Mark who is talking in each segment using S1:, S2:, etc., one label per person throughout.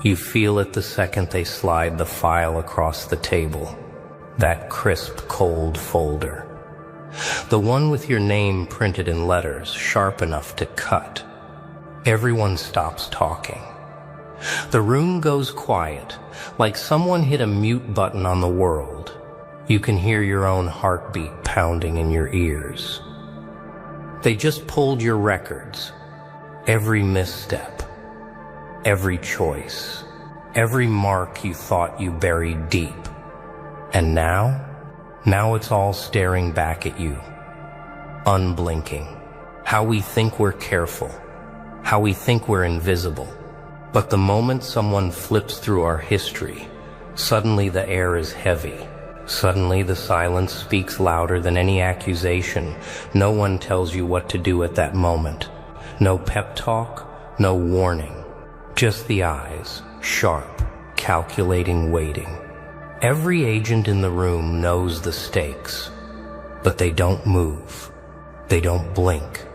S1: You feel it the second they slide the file across the table. That crisp, cold folder. The one with your name printed in letters sharp enough to cut. Everyone stops talking. The room goes quiet, like someone hit a mute button on the world. You can hear your own heartbeat pounding in your ears. They just pulled your records. Every misstep, every choice, every mark you thought you buried deep. And now it's all staring back at you, unblinking. How we think we're careful, how we think we're invisible. But the moment someone flips through our history, suddenly the air is heavy. Suddenly the silence speaks louder than any accusation. No one tells you what to do at that moment. No pep talk, no warning. Just the eyes, sharp, calculating, waiting. Every agent in the room knows the stakes, but they don't move. They don't blink.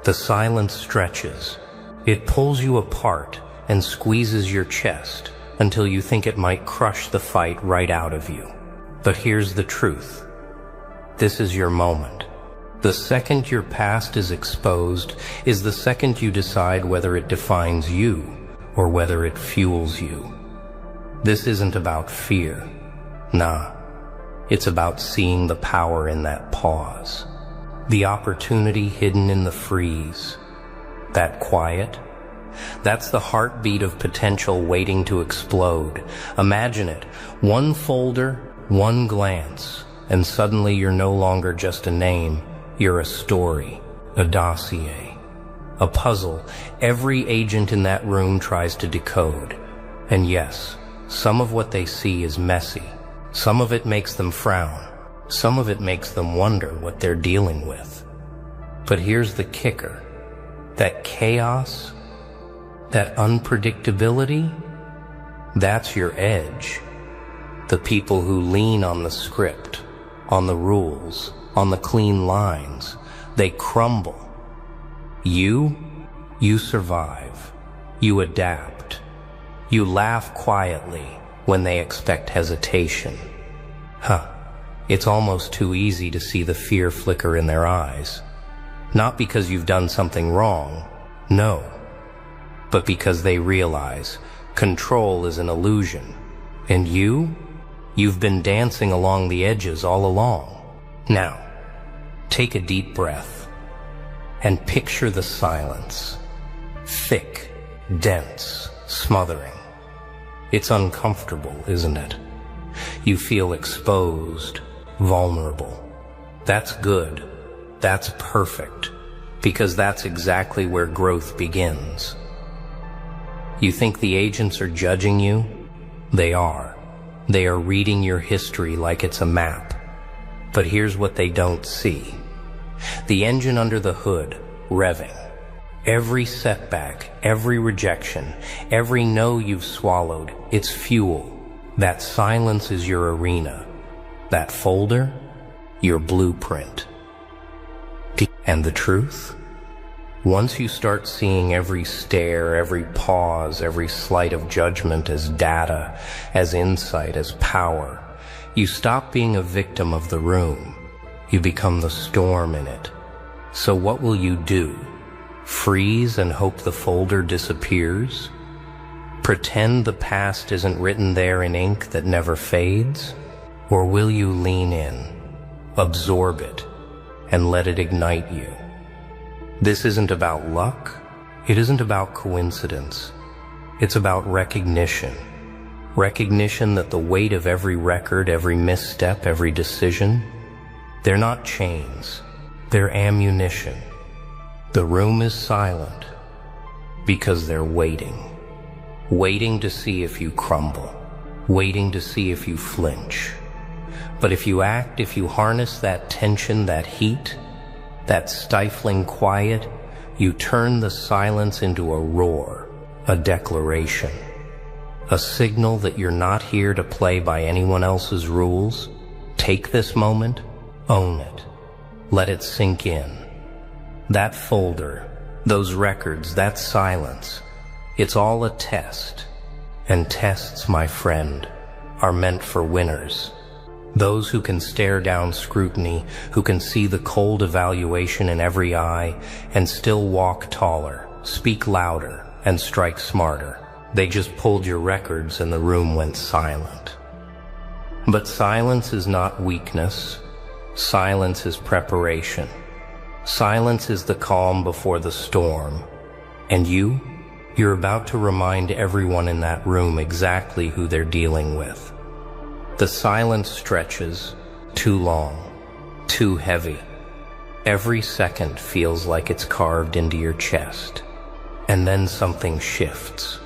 S1: The silence stretches. It pulls you apart and squeezes your chest until you think it might crush the fight right out of you. But here's the truth. This is your moment. The second your past is exposed is the second you decide whether it defines you or whether it fuels you. This isn't about fear. Nah. It's about seeing the power in that pause. The opportunity hidden in the freeze. That quiet. That's the heartbeat of potential waiting to explode. Imagine it. One folder, one glance, and suddenly you're no longer just a name. You're a story, a dossier, a puzzle every agent in that room tries to decode. And yes, some of what they see is messy. Some of it makes them frown. Some of it makes them wonder what they're dealing with. But here's the kicker. That chaos, that unpredictability, that's your edge. The people who lean on the script, on the rules, on the clean lines, they crumble. You survive. You adapt. You laugh quietly when they expect hesitation. It's almost too easy to see the fear flicker in their eyes. Not because you've done something wrong, no, but because they realize control is an illusion. And you've been dancing along the edges all along. Now, take a deep breath and picture the silence. Thick, dense, smothering. It's uncomfortable, isn't it? You feel exposed, vulnerable. That's good. That's perfect. Because that's exactly where growth begins. You think the agents are judging you? They are. They are reading your history like it's a map. But here's what they don't see. The engine under the hood, revving. Every setback, every rejection, every no you've swallowed, it's fuel. That silence is your arena. That folder, your blueprint. And the truth? Once you start seeing every stare, every pause, every slight of judgment as data, as insight, as power, you stop being a victim of the room. You become the storm in it. So what will you do? Freeze and hope the folder disappears? Pretend the past isn't written there in ink that never fades? Or will you lean in, absorb it, and let it ignite you? This isn't about luck. It isn't about coincidence. It's about recognition. Recognition that the weight of every record, every misstep, every decision, they're not chains. They're ammunition. The room is silent because they're waiting. Waiting to see if you crumble. Waiting to see if you flinch. But if you act, if you harness that tension, that heat, that stifling quiet, you turn the silence into a roar, a declaration, a signal that you're not here to play by anyone else's rules. Take this moment, own it, let it sink in. That folder, those records, that silence, it's all a test. And tests, my friend, are meant for winners. Those who can stare down scrutiny, who can see the cold evaluation in every eye, and still walk taller, speak louder, and strike smarter. They just pulled your records and the room went silent. But silence is not weakness. Silence is preparation. Silence is the calm before the storm. And you're about to remind everyone in that room exactly who they're dealing with. The silence stretches too long, too heavy. Every second feels like it's carved into your chest. And then something shifts.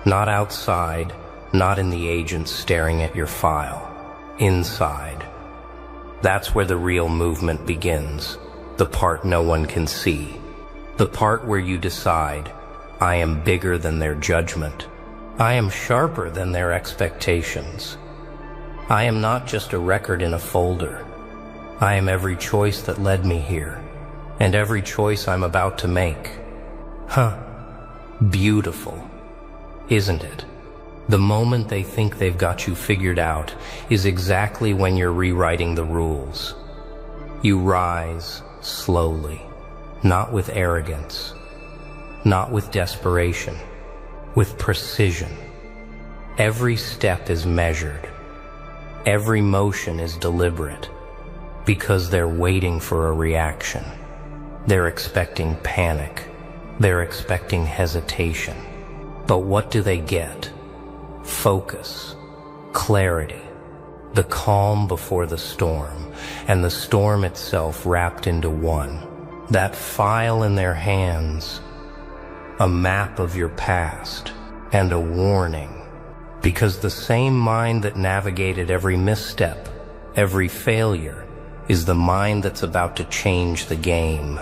S1: Not outside, not in the agent staring at your file. Inside. That's where the real movement begins. The part no one can see. The part where you decide, I am bigger than their judgment. I am sharper than their expectations. I am not just a record in a folder. I am every choice that led me here, and every choice I'm about to make. Beautiful, isn't it? The moment they think they've got you figured out is exactly when you're rewriting the rules. You rise slowly, not with arrogance, not with desperation, with precision. Every step is measured. Every motion is deliberate, because they're waiting for a reaction. They're expecting panic. They're expecting hesitation. But what do they get? Focus, clarity, the calm before the storm, and the storm itself wrapped into one. That file in their hands, a map of your past, and a warning. Because the same mind that navigated every misstep, every failure, is the mind that's about to change the game.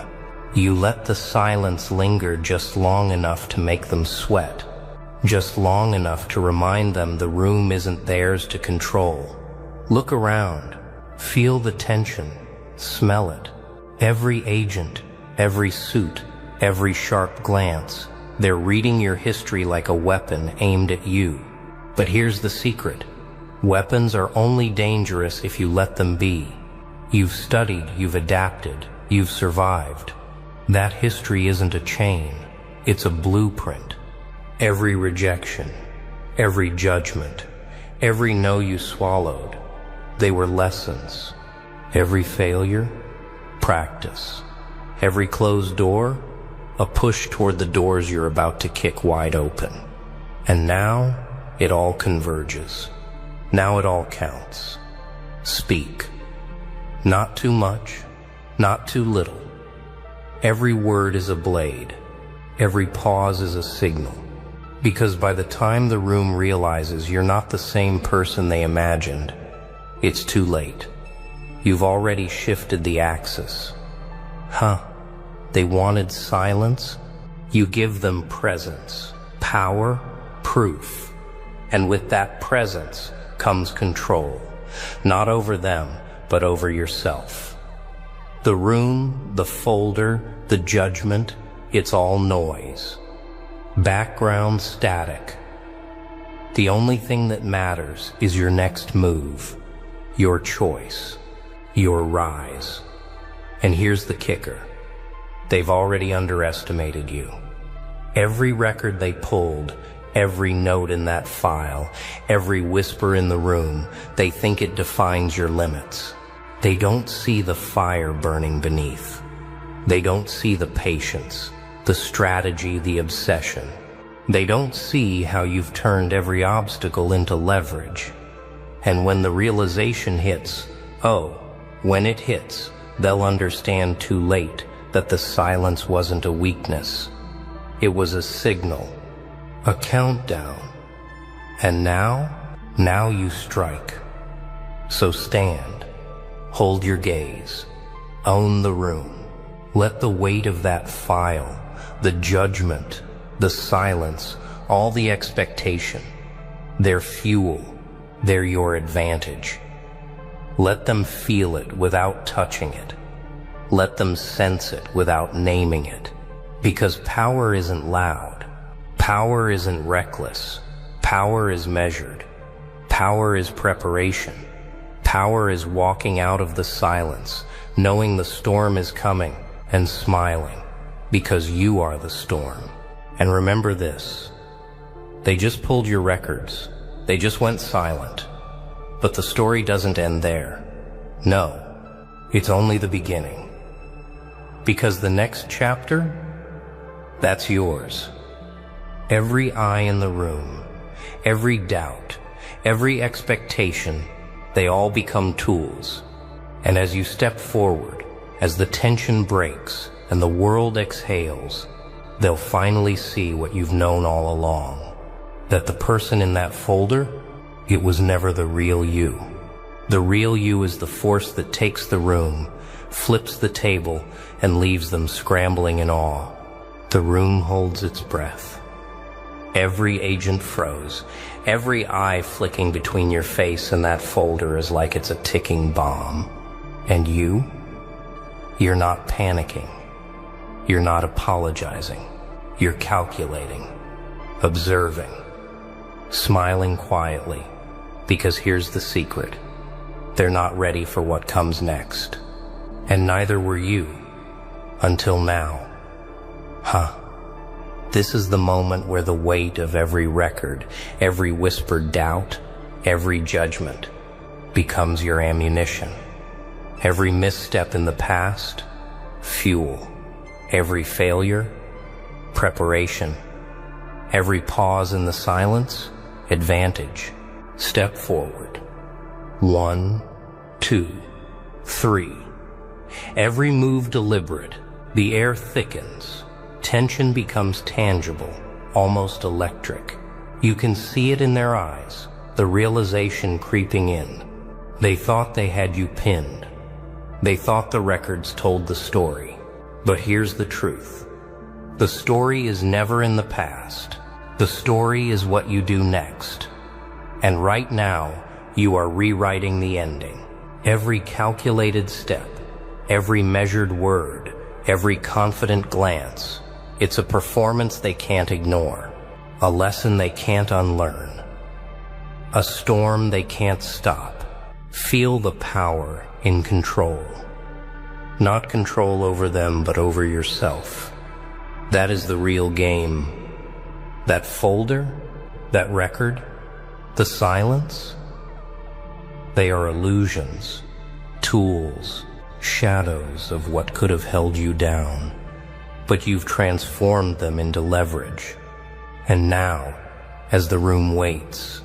S1: You let the silence linger just long enough to make them sweat, just long enough to remind them the room isn't theirs to control. Look around, feel the tension, smell it. Every agent, every suit, every sharp glance, they're reading your history like a weapon aimed at you. But here's the secret. Weapons are only dangerous if you let them be. You've studied, you've adapted, you've survived. That history isn't a chain, it's a blueprint. Every rejection, every judgment, every no you swallowed, they were lessons. Every failure, practice. Every closed door, a push toward the doors you're about to kick wide open. And now, it all converges. Now it all counts. Speak. Not too much, not too little. Every word is a blade. Every pause is a signal. Because by the time the room realizes you're not the same person they imagined, it's too late. You've already shifted the axis. They wanted silence? You give them presence, power, proof. And with that presence comes control, not over them, but over yourself. The room, the folder, the judgment, it's all noise. Background static. The only thing that matters is your next move, your choice, your rise. And here's the kicker. They've already underestimated you. Every record they pulled, every note in that file, every whisper in the room, they think it defines your limits. They don't see the fire burning beneath. They don't see the patience, the strategy, the obsession. They don't see how you've turned every obstacle into leverage. And when the realization hits, when it hits, they'll understand too late that the silence wasn't a weakness. It was a signal. A countdown. And now you strike. So stand. Hold your gaze. Own the room. Let the weight of that file, the judgment, the silence, all the expectation, their fuel, they're your advantage. Let them feel it without touching it. Let them sense it without naming it. Because power isn't loud. Power isn't reckless. Power is measured. Power is preparation. Power is walking out of the silence, knowing the storm is coming, and smiling, because you are the storm. And remember this, they just pulled your records. They just went silent. But the story doesn't end there. No, it's only the beginning. Because the next chapter, that's yours. Every eye in the room, every doubt, every expectation, they all become tools. And as you step forward, as the tension breaks and the world exhales, they'll finally see what you've known all along. That the person in that folder, it was never the real you. The real you is the force that takes the room, flips the table, and leaves them scrambling in awe. The room holds its breath. Every agent froze. Every eye flicking between your face and that folder is like it's a ticking bomb. And you're not panicking. You're not apologizing. You're calculating, observing, smiling quietly, because here's the secret. They're not ready for what comes next. And neither were you, until now. This is the moment where the weight of every record, every whispered doubt, every judgment becomes your ammunition. Every misstep in the past, fuel. Every failure, preparation. Every pause in the silence, advantage. Step forward. 1, 2, 3. Every move deliberate. The air thickens. Tension becomes tangible, almost electric. You can see it in their eyes, the realization creeping in. They thought they had you pinned. They thought the records told the story. But here's the truth. The story is never in the past. The story is what you do next. And right now, you are rewriting the ending. Every calculated step, every measured word, every confident glance, it's a performance they can't ignore, a lesson they can't unlearn, a storm they can't stop. Feel the power in control. Not control over them, but over yourself. That is the real game. That folder, that record, the silence, they are illusions, tools, shadows of what could have held you down. But you've transformed them into leverage. And now, as the room waits,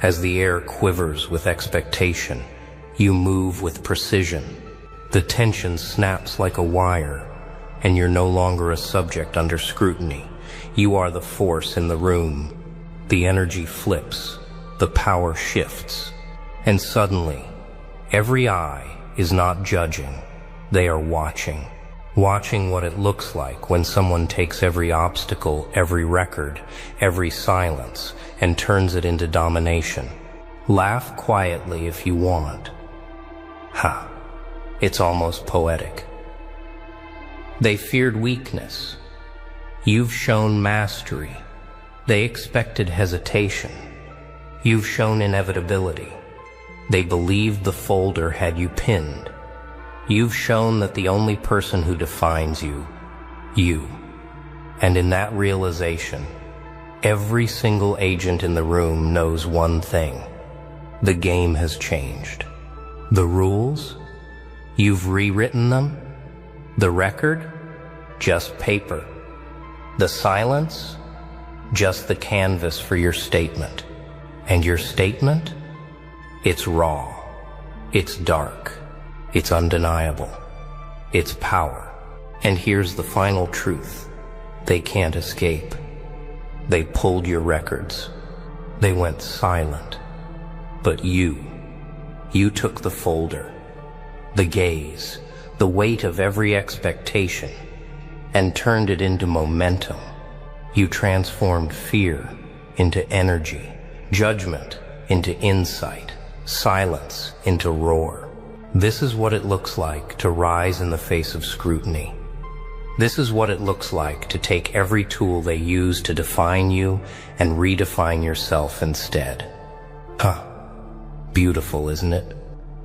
S1: as the air quivers with expectation, you move with precision. The tension snaps like a wire, and you're no longer a subject under scrutiny. You are the force in the room. The energy flips, the power shifts, and suddenly, every eye is not judging. They are watching. Watching what it looks like when someone takes every obstacle, every record, every silence, and turns it into domination. Laugh quietly if you want. It's almost poetic. They feared weakness. You've shown mastery. They expected hesitation. You've shown inevitability. They believed the folder had you pinned. You've shown that the only person who defines you. And in that realization, every single agent in the room knows one thing. The game has changed. The rules? You've rewritten them. The record? Just paper. The silence? Just the canvas for your statement. And your statement? It's raw. It's dark. It's undeniable. It's power. And here's the final truth. They can't escape. They pulled your records. They went silent. But you took the folder, the gaze, the weight of every expectation, and turned it into momentum. You transformed fear into energy, judgment into insight, silence into roar. This is what it looks like to rise in the face of scrutiny. This is what it looks like to take every tool they use to define you and redefine yourself instead. Huh. Beautiful, isn't it?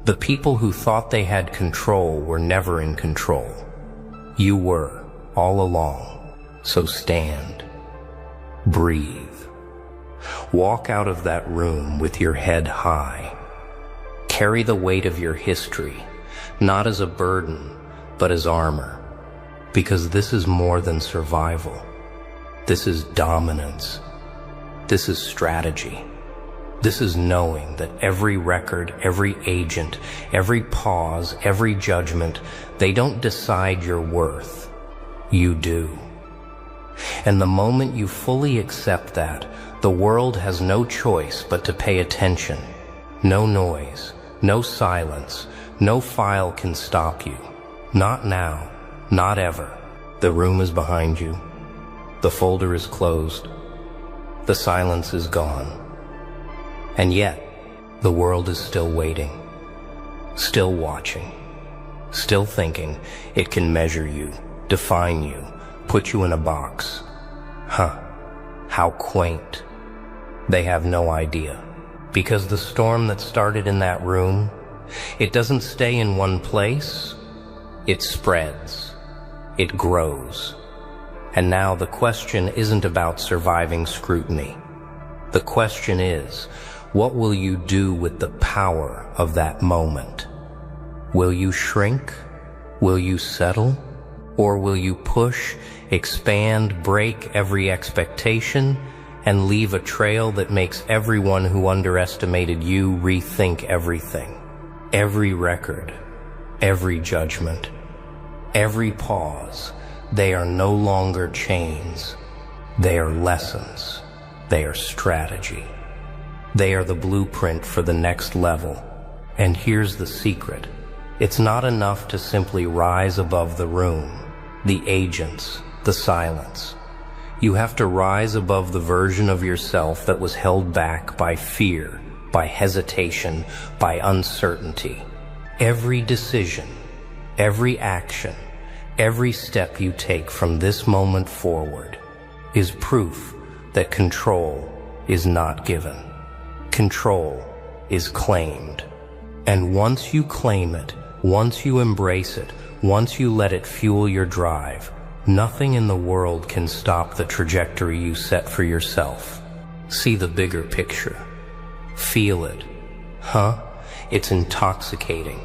S1: The people who thought they had control were never in control. You were, all along. So stand. Breathe. Walk out of that room with your head high. Carry the weight of your history, not as a burden, but as armor. Because this is more than survival. This is dominance. This is strategy. This is knowing that every record, every agent, every pause, every judgment, they don't decide your worth. You do. And the moment you fully accept that, the world has no choice but to pay attention. No noise, no silence, no file can stop you. Not now. Not ever. The room is behind you. The folder is closed. The silence is gone. And yet, the world is still waiting, still watching, still thinking it can measure you, define you, put you in a box. Huh, how quaint. They have no idea. Because the storm that started in that room, it doesn't stay in one place, it spreads. It grows. And now the question isn't about surviving scrutiny. The question is, what will you do with the power of that moment? Will you shrink? Will you settle? Or will you push, expand, break every expectation, and leave a trail that makes everyone who underestimated you rethink everything? Every record, every judgment, every pause, they are no longer chains. They are lessons. They are strategy. They are the blueprint for the next level. And here's the secret. It's not enough to simply rise above the room, the agents, the silence. You have to rise above the version of yourself that was held back by fear, by hesitation, by uncertainty. Every decision, every action, every step you take from this moment forward is proof that control is not given. Control is claimed. And once you claim it, once you embrace it, once you let it fuel your drive, nothing in the world can stop the trajectory you set for yourself. See the bigger picture. Feel it. Huh? It's intoxicating.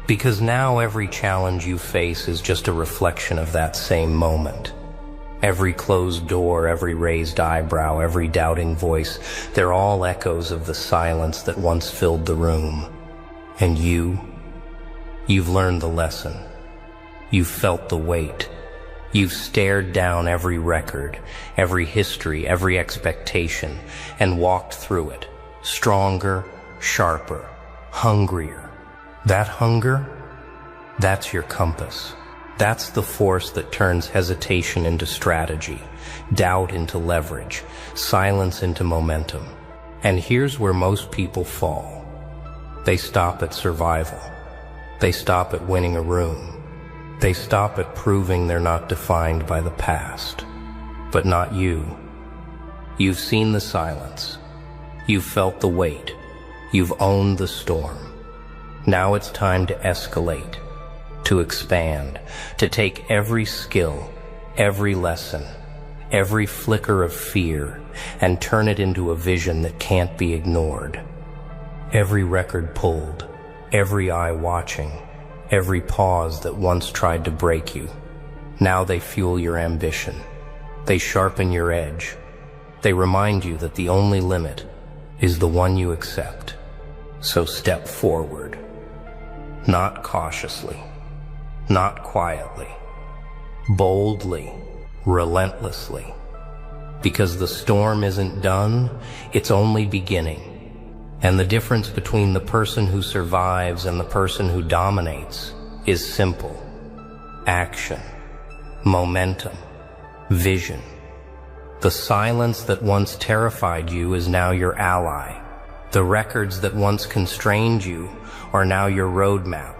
S1: Because now every challenge you face is just a reflection of that same moment. Every closed door, every raised eyebrow, every doubting voice, they're all echoes of the silence that once filled the room. And you've learned the lesson. You've felt the weight. You've stared down every record, every history, every expectation, and walked through it, stronger, sharper, hungrier. That hunger, that's your compass. That's the force that turns hesitation into strategy, doubt into leverage, silence into momentum. And here's where most people fall. They stop at survival. They stop at winning a room. They stop at proving they're not defined by the past. But not you. You've seen the silence. You've felt the weight. You've owned the storm. Now it's time to escalate, to expand, to take every skill, every lesson, every flicker of fear, and turn it into a vision that can't be ignored. Every record pulled, every eye watching, every pause that once tried to break you. Now they fuel your ambition. They sharpen your edge. They remind you that the only limit is the one you accept. So step forward. Not cautiously, not quietly, boldly, relentlessly. Because the storm isn't done, it's only beginning. And the difference between the person who survives and the person who dominates is simple. Action, momentum, vision. The silence that once terrified you is now your ally. The records that once constrained you are now your roadmap.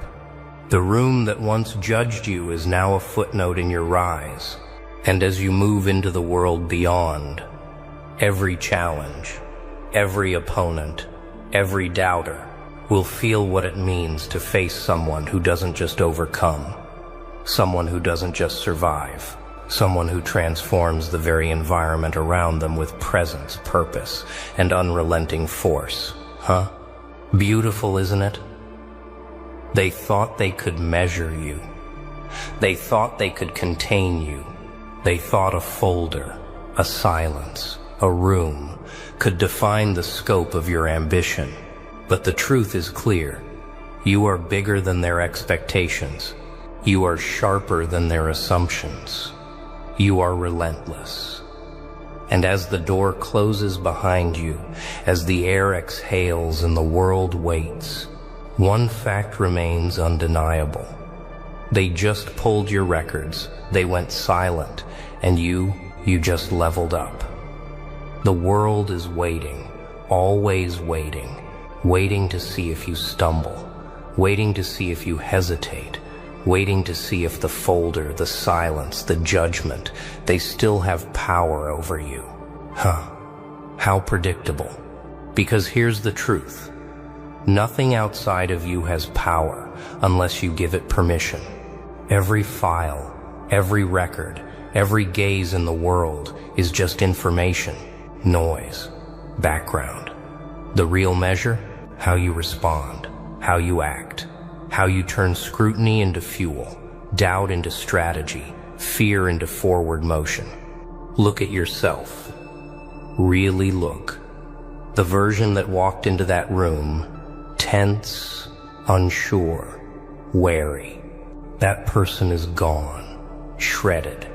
S1: The room that once judged you is now a footnote in your rise, and as you move into the world beyond, every challenge, every opponent, every doubter will feel what it means to face someone who doesn't just overcome, someone who doesn't just survive, someone who transforms the very environment around them with presence, purpose, and unrelenting force. Huh? Beautiful, isn't it? They thought they could measure you. They thought they could contain you. They thought a folder, a silence, a room could define the scope of your ambition. But the truth is clear. You are bigger than their expectations. You are sharper than their assumptions. You are relentless. And as the door closes behind you, as the air exhales and the world waits, one fact remains undeniable. They just pulled your records, they went silent, and you just leveled up. The world is waiting, always waiting, waiting to see if you stumble, waiting to see if you hesitate, waiting to see if the folder, the silence, the judgment, they still have power over you. Huh. How predictable. Because here's the truth. Nothing outside of you has power unless you give it permission. Every file, every record, every gaze in the world is just information, noise, background. The real measure? How you respond, how you act, how you turn scrutiny into fuel, doubt into strategy, fear into forward motion. Look at yourself. Really look. The version that walked into that room, tense, unsure, wary. That person is gone, shredded,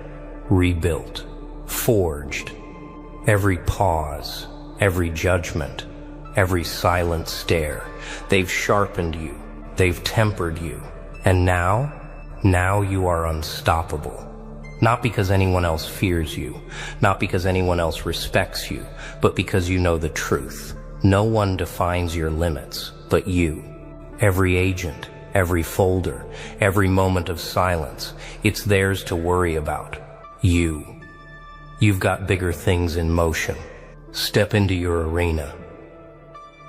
S1: rebuilt, forged. Every pause, every judgment, every silent stare, they've sharpened you, they've tempered you. And now you are unstoppable. Not because anyone else fears you, not because anyone else respects you, but because you know the truth. No one defines your limits but you. Every agent, every folder, every moment of silence, it's theirs to worry about. You. You've got bigger things in motion. Step into your arena.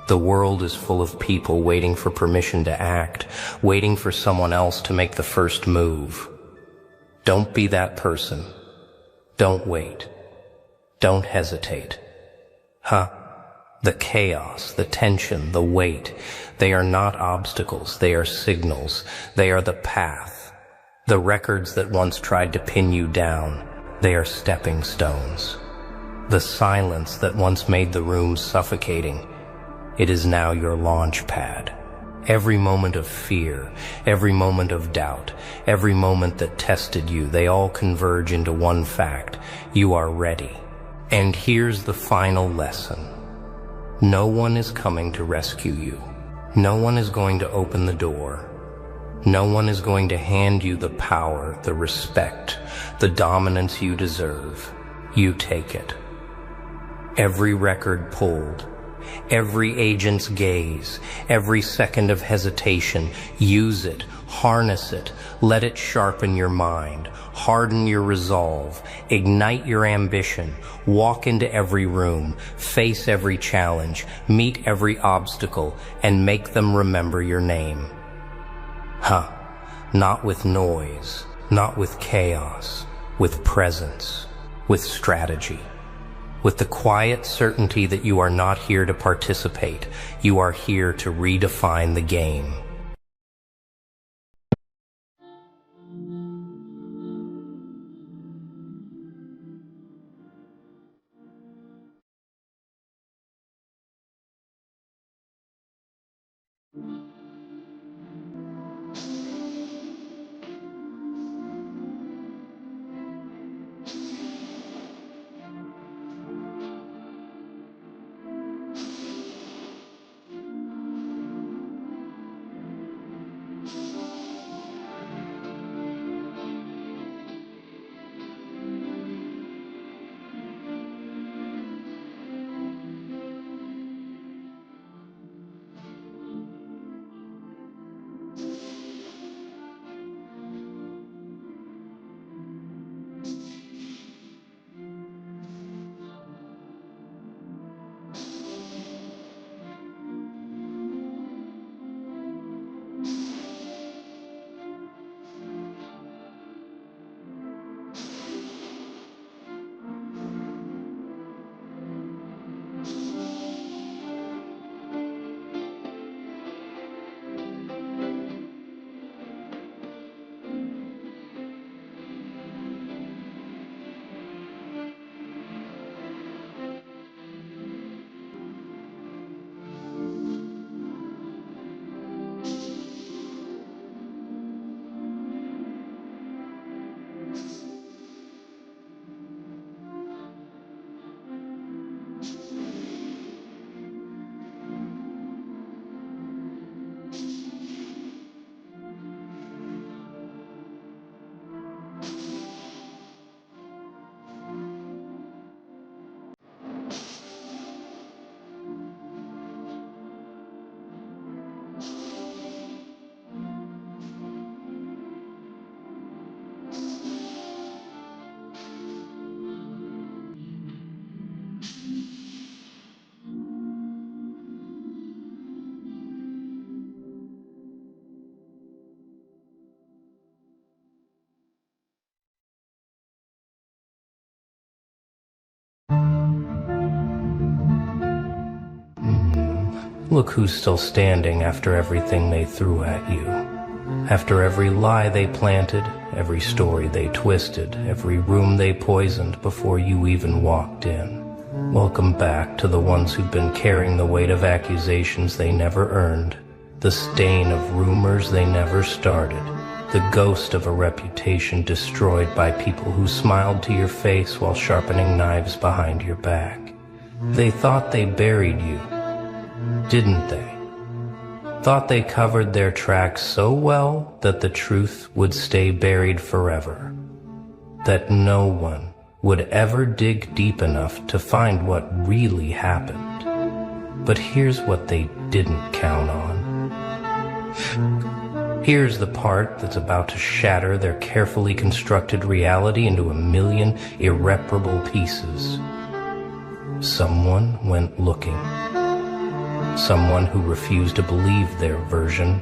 S1: The world is full of people waiting for permission to act, waiting for someone else to make the first move. Don't be that person. Don't wait. Don't hesitate. Huh? The chaos, the tension, the weight, they are not obstacles, they are signals. They are the path. The records that once tried to pin you down, they are stepping stones. The silence that once made the room suffocating, it is now your launch pad. Every moment of fear, every moment of doubt, every moment that tested you, they all converge into one fact. You are ready. And here's the final lesson. No one is coming to rescue you. No one is going to open the door. No one is going to hand you the power, the respect, the dominance you deserve. You take it. Every record pulled, every agent's gaze, every second of hesitation, use it, harness it, let it sharpen your mind, harden your resolve, ignite your ambition, walk into every room, face every challenge, meet every obstacle, and make them remember your name. Huh, not with noise, not with chaos, with presence, with strategy. With the quiet certainty that you are not here to participate, you are here to redefine the game. Look who's still standing after everything they threw at you. After every lie they planted, every story they twisted, every room they poisoned before you even walked in. Welcome back to the ones who've been carrying the weight of accusations they never earned, the stain of rumors they never started, the ghost of a reputation destroyed by people who smiled to your face while sharpening knives behind your back. They thought they buried you, didn't they? Thought they covered their tracks so well that the truth would stay buried forever, that no one would ever dig deep enough to find what really happened. But here's what they didn't count on. Here's the part that's about to shatter their carefully constructed reality into a million irreparable pieces. Someone went looking. Someone who refused to believe their version.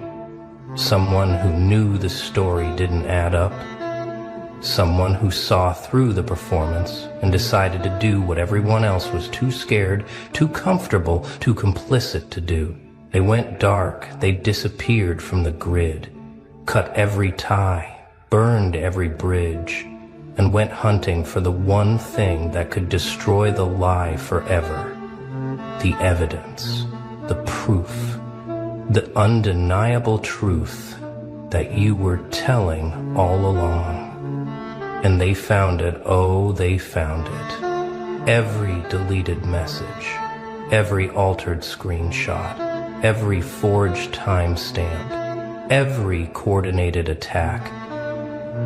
S1: Someone who knew the story didn't add up. Someone who saw through the performance and decided to do what everyone else was too scared, too comfortable, too complicit to do. They went dark, they disappeared from the grid, cut every tie, burned every bridge, and went hunting for the one thing that could destroy the lie forever. The evidence, the proof, the undeniable truth that you were telling all along. And they found it, oh, they found it. Every deleted message, every altered screenshot, every forged timestamp, every coordinated attack,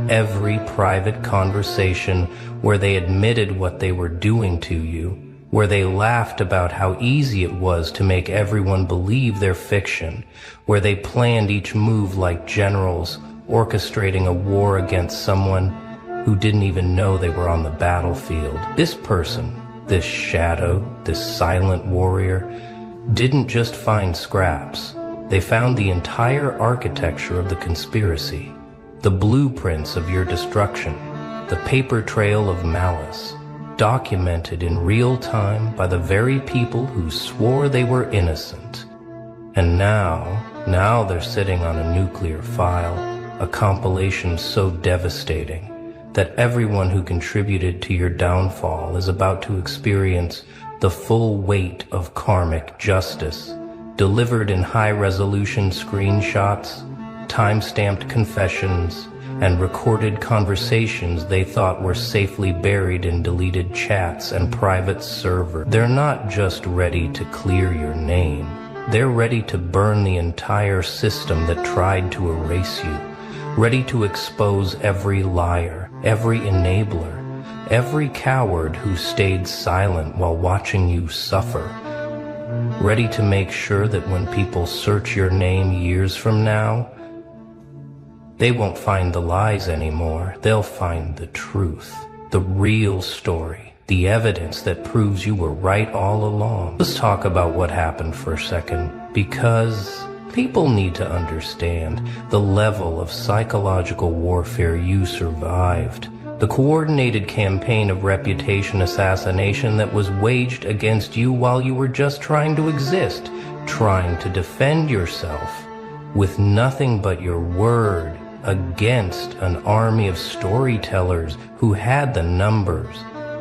S1: every private conversation where they admitted what they were doing to you, where they laughed about how easy it was to make everyone believe their fiction, where they planned each move like generals, orchestrating a war against someone who didn't even know they were on the battlefield. This person, this shadow, this silent warrior, didn't just find scraps. They found the entire architecture of the conspiracy, the blueprints of your destruction, the paper trail of malice, documented in real time by the very people who swore they were innocent. And now they're sitting on a nuclear file, a compilation so devastating that everyone who contributed to your downfall is about to experience the full weight of karmic justice, delivered in high-resolution screenshots, time-stamped confessions, and recorded conversations they thought were safely buried in deleted chats and private servers. They're not just ready to clear your name. They're ready to burn the entire system that tried to erase you, ready to expose every liar, every enabler, every coward who stayed silent while watching you suffer, ready to make sure that when people search your name years from now, they won't find the lies anymore. They'll find the truth, the real story, the evidence that proves you were right all along. Let's talk about what happened for a second, because people need to understand the level of psychological warfare you survived, the coordinated campaign of reputation assassination that was waged against you while you were just trying to exist, trying to defend yourself with nothing but your word against an army of storytellers who had the numbers,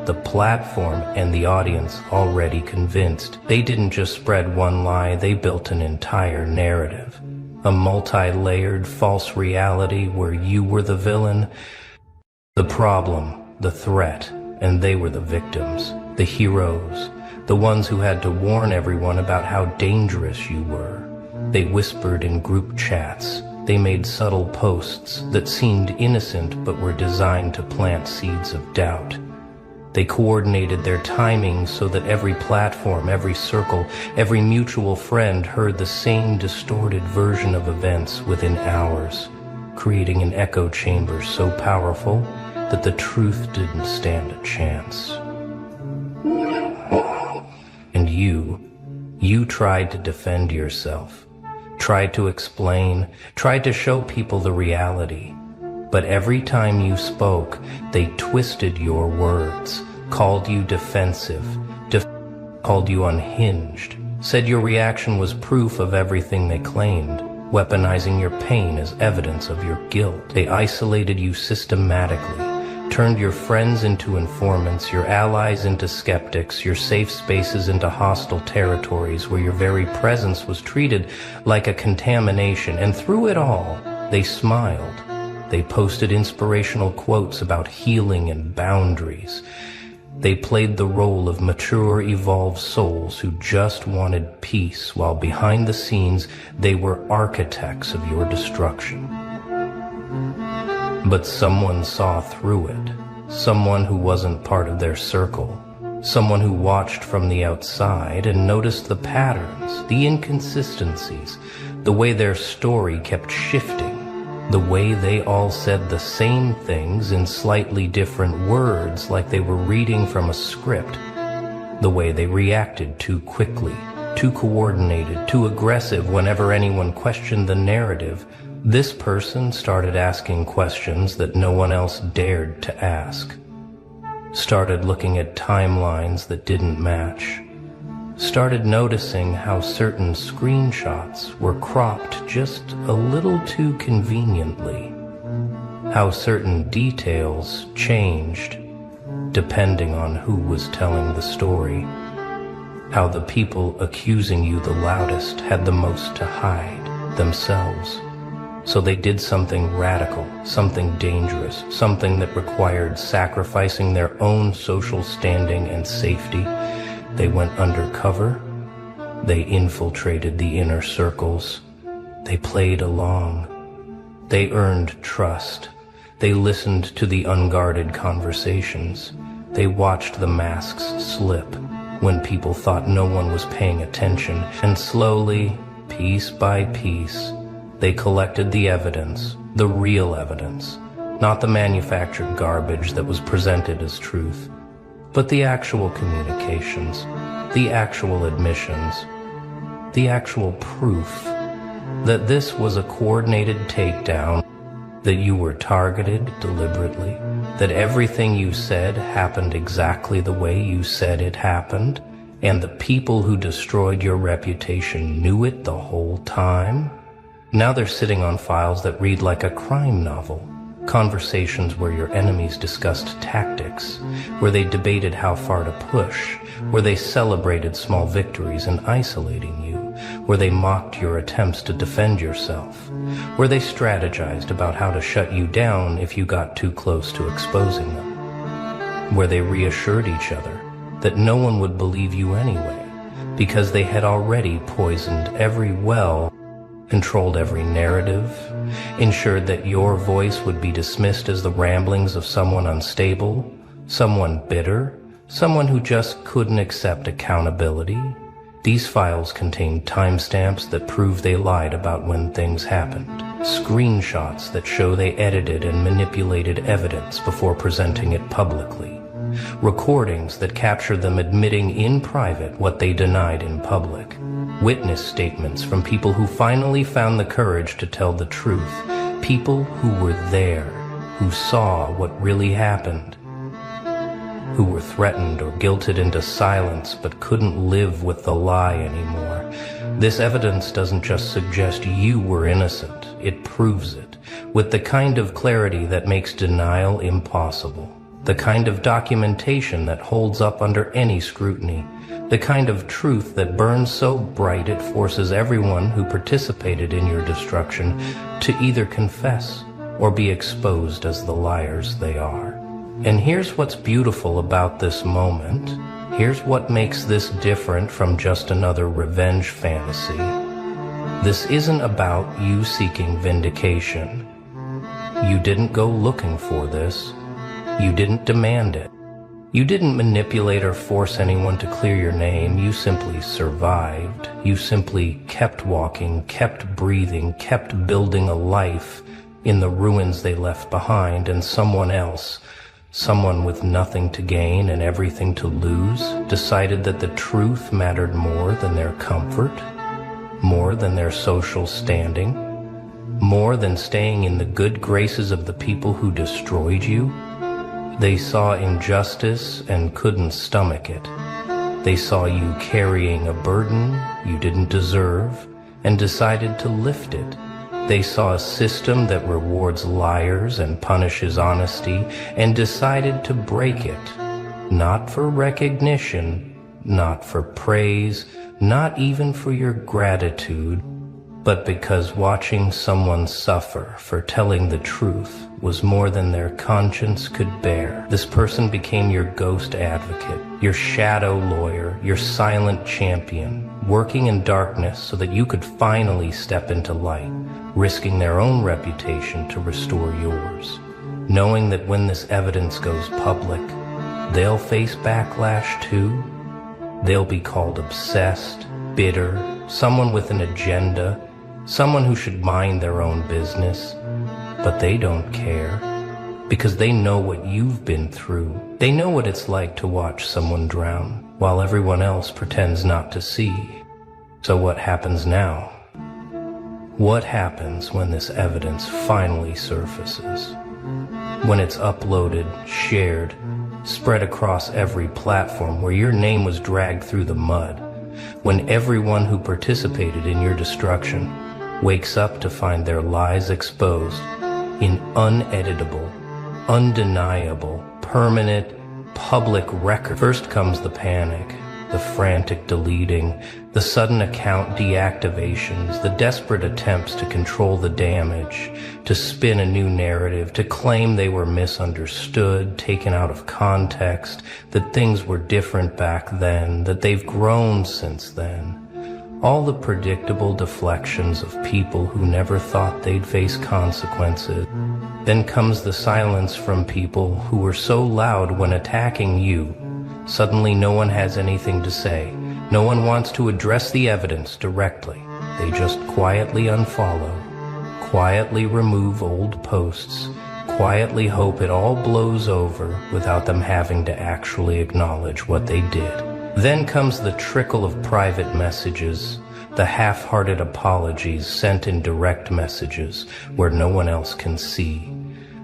S1: the platform, and the audience already convinced. They didn't just spread one lie, they built an entire narrative, a multi-layered false reality where you were the villain, the problem, the threat, and they were the victims, the heroes, the ones who had to warn everyone about how dangerous you were. They whispered in group chats. They made subtle posts that seemed innocent but were designed to plant seeds of doubt. They coordinated their timing so that every platform, every circle, every mutual friend heard the same distorted version of events within hours, creating an echo chamber so powerful that the truth didn't stand a chance. And you tried to defend yourself, tried to explain, tried to show people the reality. But every time you spoke, they twisted your words, called you defensive, called you unhinged, said your reaction was proof of everything they claimed, weaponizing your pain as evidence of your guilt. They isolated you systematically, turned your friends into informants, your allies into skeptics, your safe spaces into hostile territories where your very presence was treated like a contamination. And through it all, they smiled. They posted inspirational quotes about healing and boundaries. They played the role of mature, evolved souls who just wanted peace, while behind the scenes they were architects of your destruction. But someone saw through it, someone who wasn't part of their circle, someone who watched from the outside and noticed the patterns, the inconsistencies, the way their story kept shifting, the way they all said the same things in slightly different words like they were reading from a script, the way they reacted too quickly, too coordinated, too aggressive whenever anyone questioned the narrative. This person started asking questions that no one else dared to ask, started looking at timelines that didn't match, started noticing how certain screenshots were cropped just a little too conveniently, how certain details changed depending on who was telling the story, how the people accusing you the loudest had the most to hide, themselves. So they did something radical, something dangerous, something that required sacrificing their own social standing and safety. They went undercover. They infiltrated the inner circles. They played along. They earned trust. They listened to the unguarded conversations. They watched the masks slip when people thought no one was paying attention. And slowly, piece by piece, they collected the evidence, the real evidence, not the manufactured garbage that was presented as truth, but the actual communications, the actual admissions, the actual proof that this was a coordinated takedown, that you were targeted deliberately, that everything you said happened exactly the way you said it happened, and the people who destroyed your reputation knew it the whole time. Now they're sitting on files that read like a crime novel, conversations where your enemies discussed tactics, where they debated how far to push, where they celebrated small victories in isolating you, where they mocked your attempts to defend yourself, where they strategized about how to shut you down if you got too close to exposing them, where they reassured each other that no one would believe you anyway, because they had already poisoned every well, controlled every narrative, ensured that your voice would be dismissed as the ramblings of someone unstable, someone bitter, someone who just couldn't accept accountability. These files contain timestamps that prove they lied about when things happened, screenshots that show they edited and manipulated evidence before presenting it publicly, recordings that capture them admitting in private what they denied in public, witness statements from people who finally found the courage to tell the truth, people who were there, who saw what really happened, who were threatened or guilted into silence but couldn't live with the lie anymore. This evidence doesn't just suggest you were innocent, it proves it, with the kind of clarity that makes denial impossible, the kind of documentation that holds up under any scrutiny, the kind of truth that burns so bright it forces everyone who participated in your destruction to either confess or be exposed as the liars they are. And here's what's beautiful about this moment. Here's what makes this different from just another revenge fantasy. This isn't about you seeking vindication. You didn't go looking for this. You didn't demand it. You didn't manipulate or force anyone to clear your name. You simply survived. You simply kept walking, kept breathing, kept building a life in the ruins they left behind, and someone else, someone with nothing to gain and everything to lose, decided that the truth mattered more than their comfort, more than their social standing, more than staying in the good graces of the people who destroyed you. They saw injustice and couldn't stomach it. They saw you carrying a burden you didn't deserve and decided to lift it. They saw a system that rewards liars and punishes honesty and decided to break it. Not for recognition, not for praise, not even for your gratitude, but because watching someone suffer for telling the truth was more than their conscience could bear. This person became your ghost advocate, your shadow lawyer, your silent champion, working in darkness so that you could finally step into light, risking their own reputation to restore yours, knowing that when this evidence goes public, they'll face backlash too. They'll be called obsessed, bitter, someone with an agenda, someone who should mind their own business. But they don't care, because they know what you've been through. They know what it's like to watch someone drown, while everyone else pretends not to see. So what happens now? What happens when this evidence finally surfaces? When it's uploaded, shared, spread across every platform where your name was dragged through the mud, when everyone who participated in your destruction wakes up to find their lies exposed in uneditable, undeniable, permanent, public record. First comes the panic, the frantic deleting, the sudden account deactivations, the desperate attempts to control the damage, to spin a new narrative, to claim they were misunderstood, taken out of context, that things were different back then, that they've grown since then. All the predictable deflections of people who never thought they'd face consequences. Then comes the silence from people who were so loud when attacking you. Suddenly no one has anything to say. No one wants to address the evidence directly. They just quietly unfollow, quietly remove old posts, quietly hope it all blows over without them having to actually acknowledge what they did. Then comes the trickle of private messages, the half-hearted apologies sent in direct messages where no one else can see.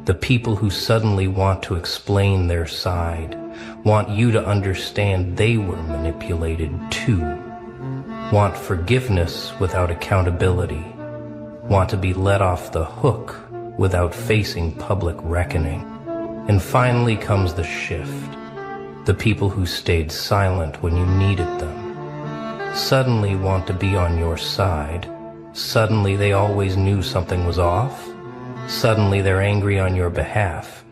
S1: The people who suddenly want to explain their side, want you to understand they were manipulated too, want forgiveness without accountability, want to be let off the hook without facing public reckoning. And finally comes the shift. The people who stayed silent when you needed them suddenly want to be on your side. Suddenly they always knew something was off. Suddenly they're angry on your behalf.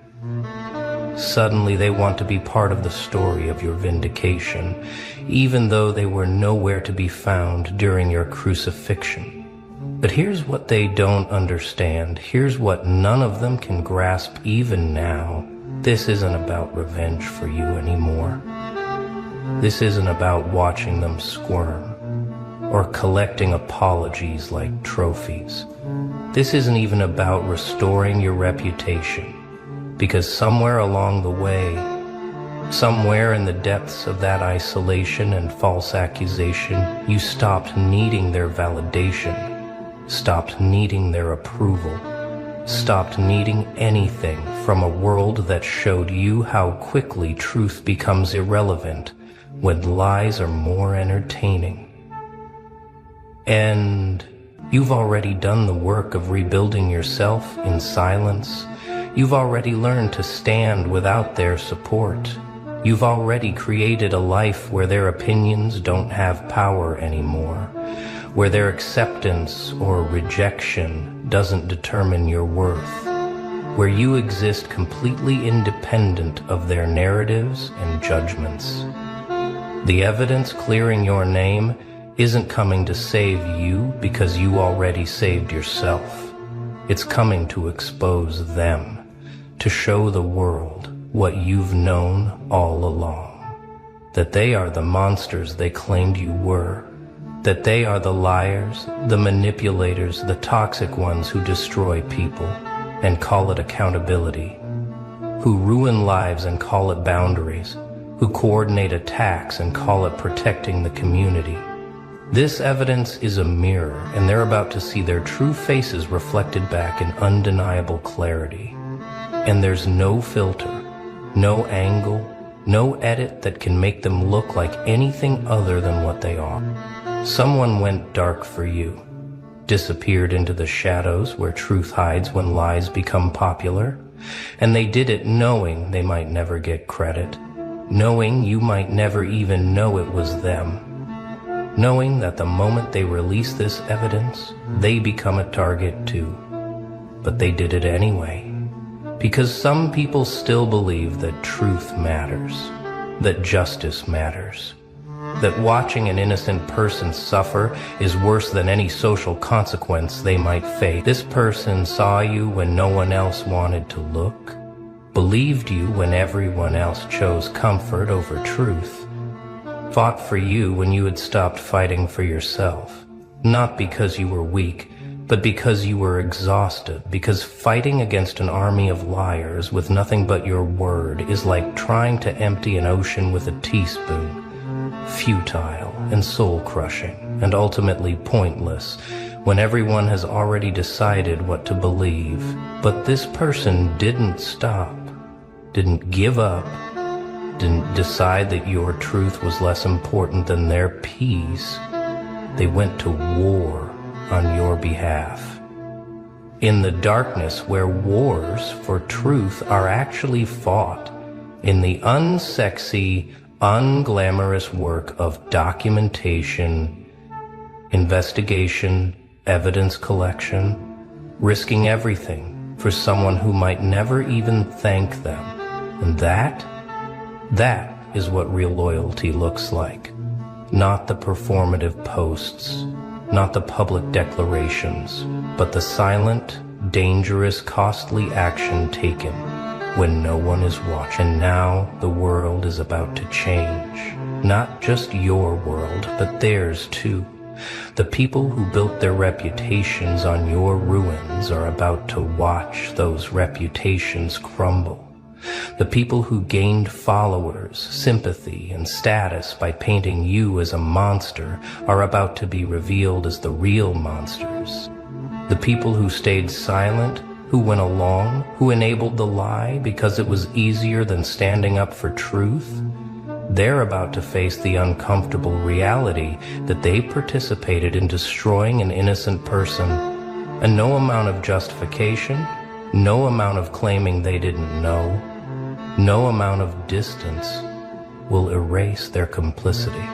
S1: Suddenly they want to be part of the story of your vindication, even though they were nowhere to be found during your crucifixion. But here's what they don't understand. Here's what none of them can grasp even now. This isn't about revenge for you anymore. This isn't about watching them squirm or collecting apologies like trophies. This isn't even about restoring your reputation, because somewhere along the way, somewhere in the depths of that isolation and false accusation, you stopped needing their validation, stopped needing their approval, stopped needing anything from a world that showed you how quickly truth becomes irrelevant when lies are more entertaining. And you've already done the work of rebuilding yourself in silence. You've already learned to stand without their support. You've already created a life where their opinions don't have power anymore, where their acceptance or rejection doesn't determine your worth, where you exist completely independent of their narratives and judgments. The evidence clearing your name isn't coming to save you because you already saved yourself. It's coming to expose them, to show the world what you've known all along, that they are the monsters they claimed you were, that they are the liars, the manipulators, the toxic ones who destroy people and call it accountability, who ruin lives and call it boundaries, who coordinate attacks and call it protecting the community. This evidence is a mirror, and they're about to see their true faces reflected back in undeniable clarity. And there's no filter, no angle, no edit that can make them look like anything other than what they are. Someone went dark for you, disappeared into the shadows where truth hides when lies become popular, and they did it knowing they might never get credit, knowing you might never even know it was them, knowing that the moment they release this evidence, they become a target too. But they did it anyway, because some people still believe that truth matters, that justice matters, that watching an innocent person suffer is worse than any social consequence they might face. This person saw you when no one else wanted to look, believed you when everyone else chose comfort over truth, fought for you when you had stopped fighting for yourself, not because you were weak, but because you were exhausted, because fighting against an army of liars with nothing but your word is like trying to empty an ocean with a teaspoon, futile and soul-crushing and ultimately pointless when everyone has already decided what to believe. But this person didn't stop, didn't give up, didn't decide that your truth was less important than their peace. They went to war on your behalf. In the darkness where wars for truth are actually fought, in the unsexy, unglamorous work of documentation, investigation, evidence collection, risking everything for someone who might never even thank them. And that is what real loyalty looks like. Not the performative posts, not the public declarations, but the silent, dangerous, costly action taken when no one is watching. And now the world is about to change. Not just your world, but theirs too. The people who built their reputations on your ruins are about to watch those reputations crumble. The people who gained followers, sympathy, and status by painting you as a monster are about to be revealed as the real monsters. The people who stayed silent, who went along, who enabled the lie because it was easier than standing up for truth, they're about to face the uncomfortable reality that they participated in destroying an innocent person, and no amount of justification, no amount of claiming they didn't know, no amount of distance will erase their complicity.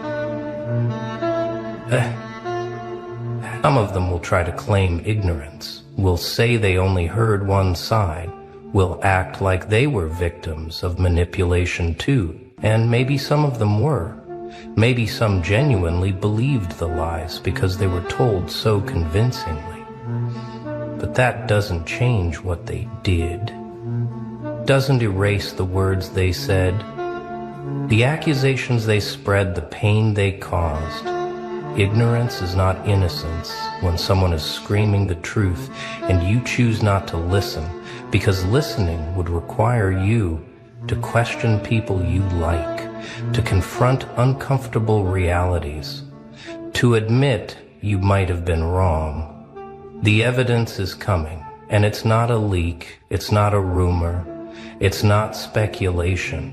S1: Some of them will try to claim ignorance, will say they only heard one side, will act like they were victims of manipulation too, and maybe some of them were. Maybe some genuinely believed the lies because they were told so convincingly. But that doesn't change what they did. Doesn't erase the words they said, the accusations they spread, the pain they caused. Ignorance is not innocence when someone is screaming the truth and you choose not to listen, because listening would require you to question people you like, to confront uncomfortable realities, to admit you might have been wrong. The evidence is coming, and it's not a leak, it's not a rumor, it's not speculation,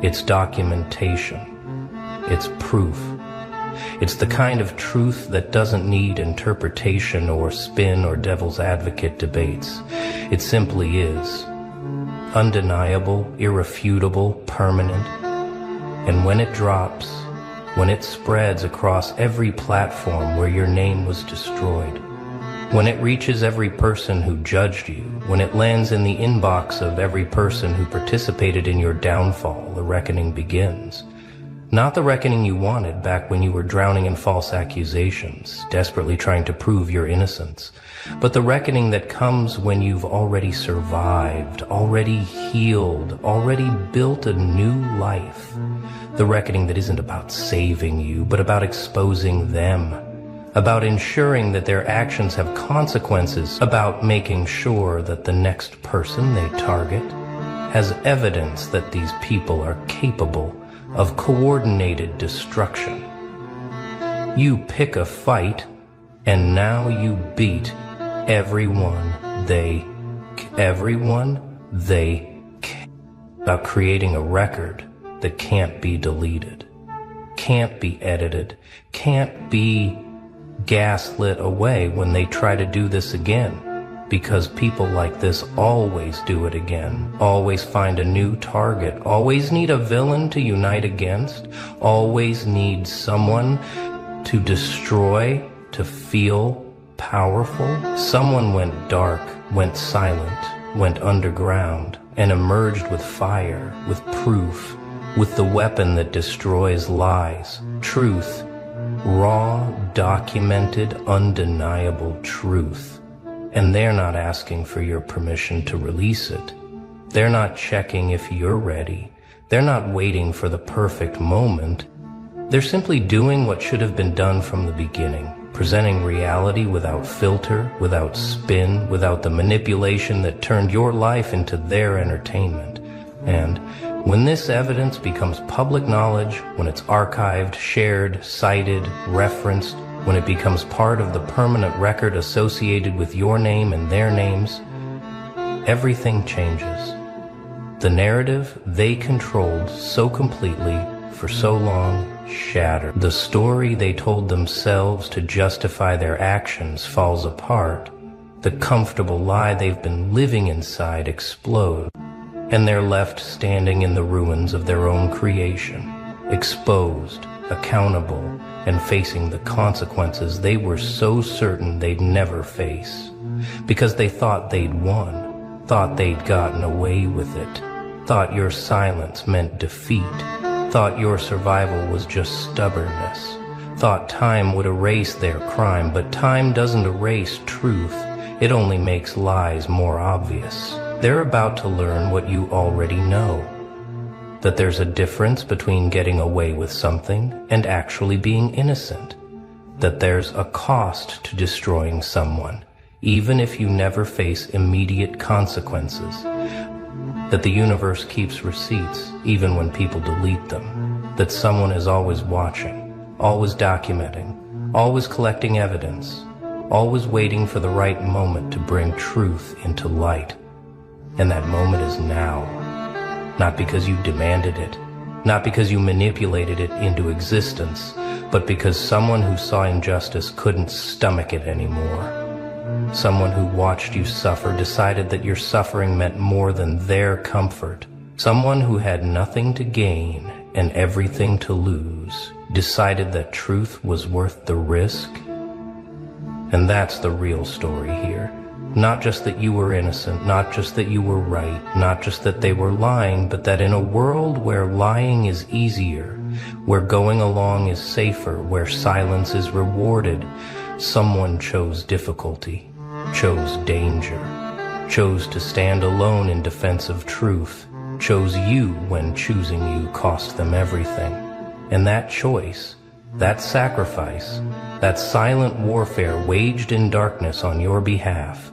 S1: it's documentation, it's proof. It's the kind of truth that doesn't need interpretation or spin or devil's advocate debates. It simply is. Undeniable, irrefutable, permanent. And when it drops, when it spreads across every platform where your name was destroyed, when it reaches every person who judged you, when it lands in the inbox of every person who participated in your downfall, the reckoning begins. Not the reckoning you wanted back when you were drowning in false accusations, desperately trying to prove your innocence, but the reckoning that comes when you've already survived, already healed, already built a new life. The reckoning that isn't about saving you, but about exposing them, about ensuring that their actions have consequences, about making sure that the next person they target has evidence that these people are capable of coordinated destruction. You pick a fight, and now you beat everyone they about creating a record that can't be deleted, can't be edited, can't be gaslit away when they try to do this again. Because people like this always do it again, always find a new target, always need a villain to unite against, always need someone to destroy, to feel powerful. Someone went dark, went silent, went underground, and emerged with fire, with proof, with the weapon that destroys lies, truth, raw, documented, undeniable truth. And they're not asking for your permission to release it. They're not checking if you're ready. They're not waiting for the perfect moment. They're simply doing what should have been done from the beginning, presenting reality without filter, without spin, without the manipulation that turned your life into their entertainment. And when this evidence becomes public knowledge, when it's archived, shared, cited, referenced, when it becomes part of the permanent record associated with your name and their names, everything changes. The narrative they controlled so completely for so long shattered. The story they told themselves to justify their actions falls apart. The comfortable lie they've been living inside explodes, and they're left standing in the ruins of their own creation, exposed, accountable, and facing the consequences they were so certain they'd never face, because they thought they'd won, thought they'd gotten away with it, thought your silence meant defeat, thought your survival was just stubbornness, thought time would erase their crime. But time doesn't erase truth, it only makes lies more obvious. They're about to learn what you already know, that there's a difference between getting away with something and actually being innocent, that there's a cost to destroying someone, even if you never face immediate consequences, that the universe keeps receipts even when people delete them, that someone is always watching, always documenting, always collecting evidence, always waiting for the right moment to bring truth into light. And that moment is now. Not because you demanded it, not because you manipulated it into existence, but because someone who saw injustice couldn't stomach it anymore. Someone who watched you suffer decided that your suffering meant more than their comfort. Someone who had nothing to gain and everything to lose decided that truth was worth the risk. And that's the real story here. Not just that you were innocent, not just that you were right, not just that they were lying, but that in a world where lying is easier, where going along is safer, where silence is rewarded, someone chose difficulty, chose danger, chose to stand alone in defense of truth, chose you when choosing you cost them everything. And that choice, that sacrifice, that silent warfare waged in darkness on your behalf,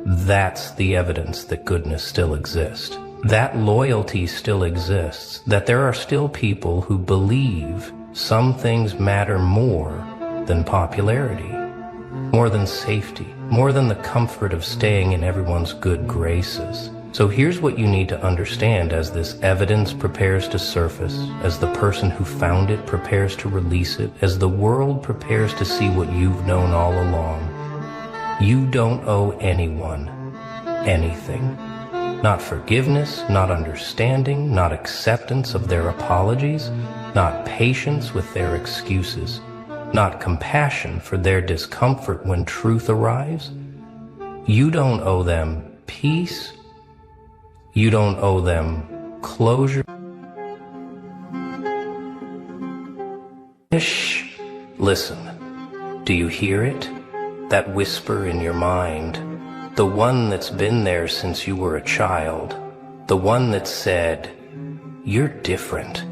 S1: that's the evidence that goodness still exists. That loyalty still exists, that there are still people who believe some things matter more than popularity, more than safety, more than the comfort of staying in everyone's good graces. So here's what you need to understand as this evidence prepares to surface, as the person who found it prepares to release it, as the world prepares to see what you've known all along. You don't owe anyone anything. Not forgiveness, not understanding, not acceptance of their apologies, not patience with their excuses, not compassion for their discomfort when truth arrives. You don't owe them peace. You don't owe them closure. Shh. Listen. Do you hear it? That whisper in your mind, the one that's been there since you were a child, the one that said, "You're different,"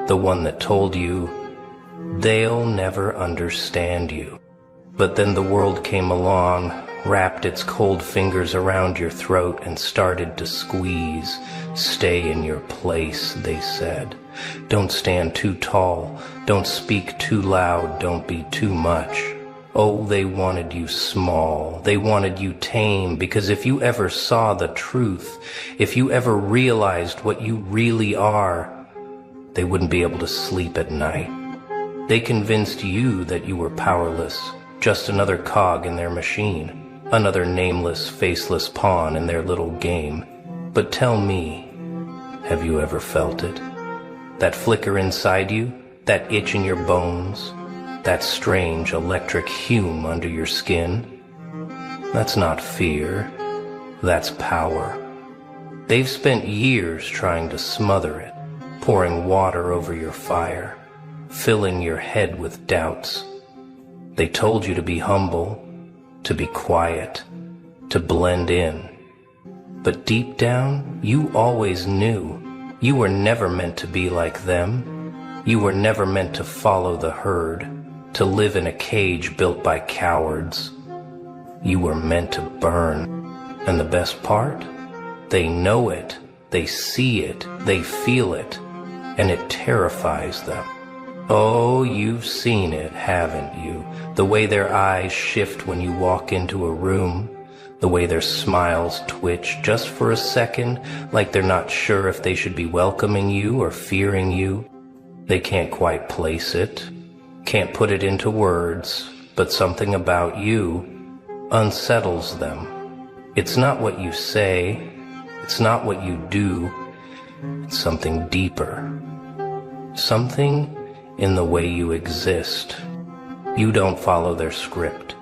S1: the one that told you, "They'll never understand you." But then the world came along, wrapped its cold fingers around your throat and started to squeeze. "Stay in your place," they said. "Don't stand too tall, don't speak too loud, don't be too much." Oh, they wanted you small, they wanted you tame, because if you ever saw the truth, if you ever realized what you really are, they wouldn't be able to sleep at night. They convinced you that you were powerless, just another cog in their machine, another nameless, faceless pawn in their little game. But tell me, have you ever felt it? That flicker inside you, that itch in your bones, that strange electric hume under your skin? That's not fear, that's power. They've spent years trying to smother it, pouring water over your fire, filling your head with doubts. They told you to be humble, to be quiet, to blend in. But deep down, you always knew you were never meant to be like them. You were never meant to follow the herd, to live in a cage built by cowards. You were meant to burn. And the best part? They know it, they see it, they feel it, and it terrifies them. Oh, you've seen it, haven't you? The way their eyes shift when you walk into a room, the way their smiles twitch just for a second, like they're not sure if they should be welcoming you or fearing you. They can't quite place it, can't put it into words, but something about you unsettles them. It's not what you say, it's not what you do, it's something deeper. Something in the way you exist. You don't follow their script.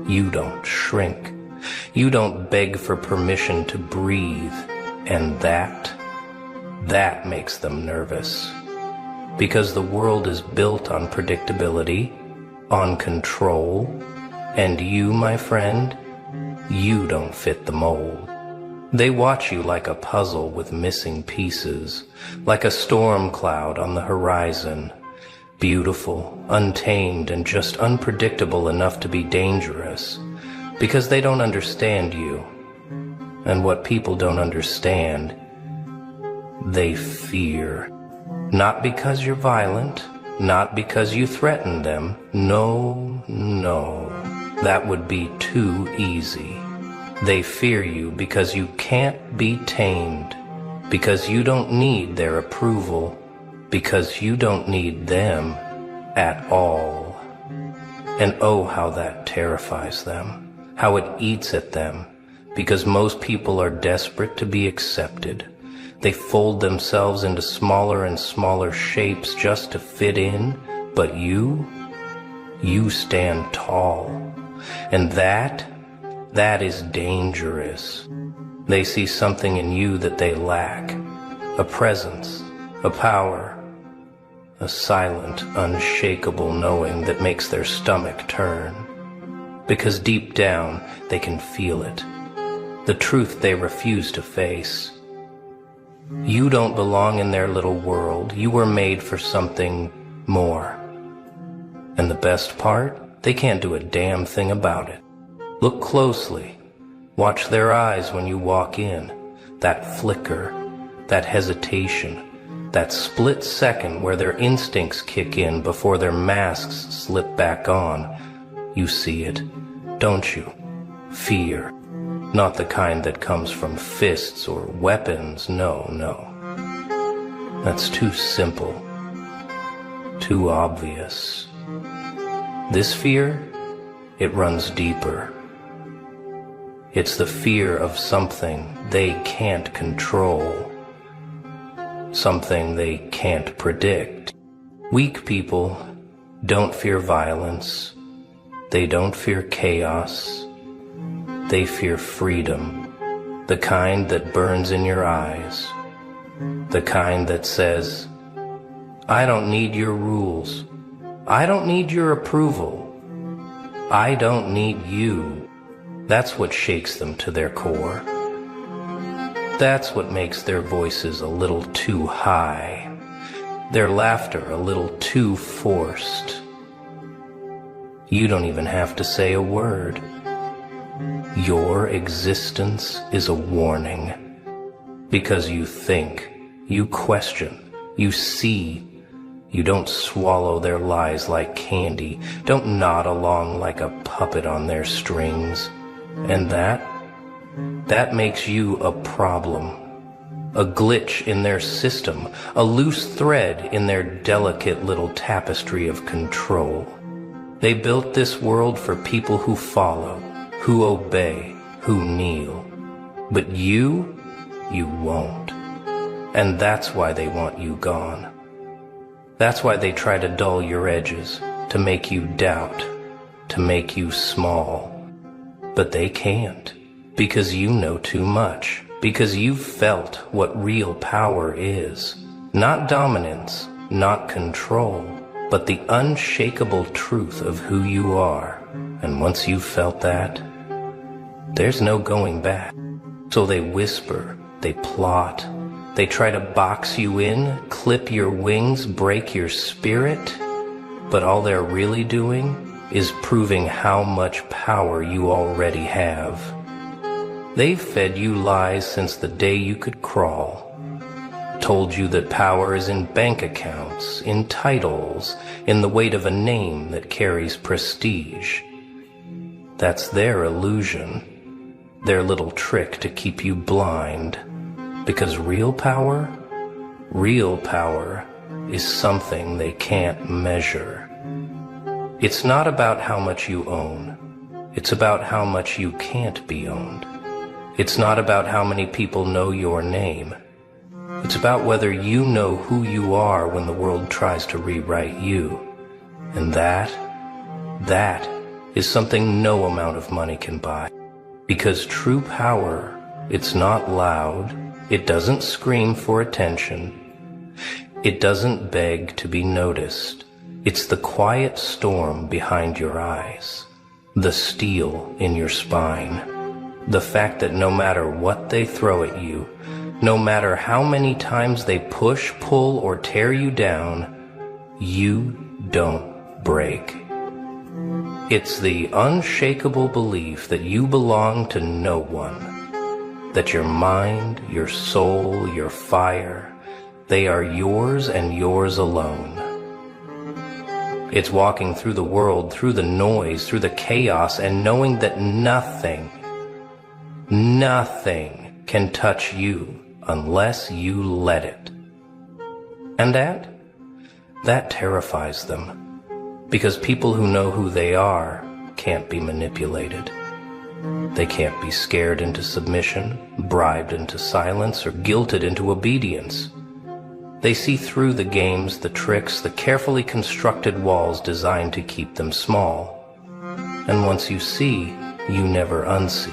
S1: You don't shrink. You don't beg for permission to breathe. And that makes them nervous. Because the world is built on predictability, on control, and you, my friend, you don't fit the mold. They watch you like a puzzle with missing pieces, like a storm cloud on the horizon, beautiful, untamed, and just unpredictable enough to be dangerous, because they don't understand you. And what people don't understand, they fear. Not because you're violent, not because you threaten them. No, no, that would be too easy. They fear you because you can't be tamed, because you don't need their approval, because you don't need them at all. And oh, how that terrifies them, how it eats at them, because most people are desperate to be accepted. They fold themselves into smaller and smaller shapes just to fit in, but you stand tall. And that is dangerous. They see something in you that they lack, a presence, a power, a silent, unshakable knowing that makes their stomach turn. Because deep down, they can feel it, the truth they refuse to face. You don't belong in their little world. You were made for something more. And the best part? They can't do a damn thing about it. Look closely. Watch their eyes when you walk in. That flicker, that hesitation, that split second where their instincts kick in before their masks slip back on. You see it, don't you? Fear. Not the kind that comes from fists or weapons, no, no. That's too simple, too obvious. This fear, it runs deeper. It's the fear of something they can't control, something they can't predict. Weak people don't fear violence, they don't fear chaos. They fear freedom, the kind that burns in your eyes, the kind that says, I don't need your rules, I don't need your approval, I don't need you. That's what shakes them to their core. That's what makes their voices a little too high, their laughter a little too forced. You don't even have to say a word. Your existence is a warning, because you think, you question, you see. You don't swallow their lies like candy, don't nod along like a puppet on their strings. And that makes you a problem, a glitch in their system, a loose thread in their delicate little tapestry of control. They built this world for people who follow, who obey, who kneel. But you won't. And that's why they want you gone. That's why they try to dull your edges, to make you doubt, to make you small. But they can't, because you know too much, because you've felt what real power is. Not dominance, not control, but the unshakable truth of who you are. And once you've felt that, there's no going back. So they whisper, they plot, they try to box you in, clip your wings, break your spirit, but all they're really doing is proving how much power you already have. They've fed you lies since the day you could crawl, told you that power is in bank accounts, in titles, in the weight of a name that carries prestige. That's their illusion, their little trick to keep you blind, because real power is something they can't measure. It's not about how much you own. It's about how much you can't be owned. It's not about how many people know your name. It's about whether you know who you are when the world tries to rewrite you. And that is something no amount of money can buy. Because true power, it's not loud. It doesn't scream for attention. It doesn't beg to be noticed. It's the quiet storm behind your eyes, the steel in your spine, the fact that no matter what they throw at you, no matter how many times they push, pull, or tear you down, you don't break. It's the unshakable belief that you belong to no one, that your mind, your soul, your fire, they are yours and yours alone. It's walking through the world, through the noise, through the chaos, and knowing that nothing can touch you unless you let it. And that terrifies them, because people who know who they are can't be manipulated. They can't be scared into submission, bribed into silence, or guilted into obedience. They see through the games, the tricks, the carefully constructed walls designed to keep them small. And once you see, you never unsee.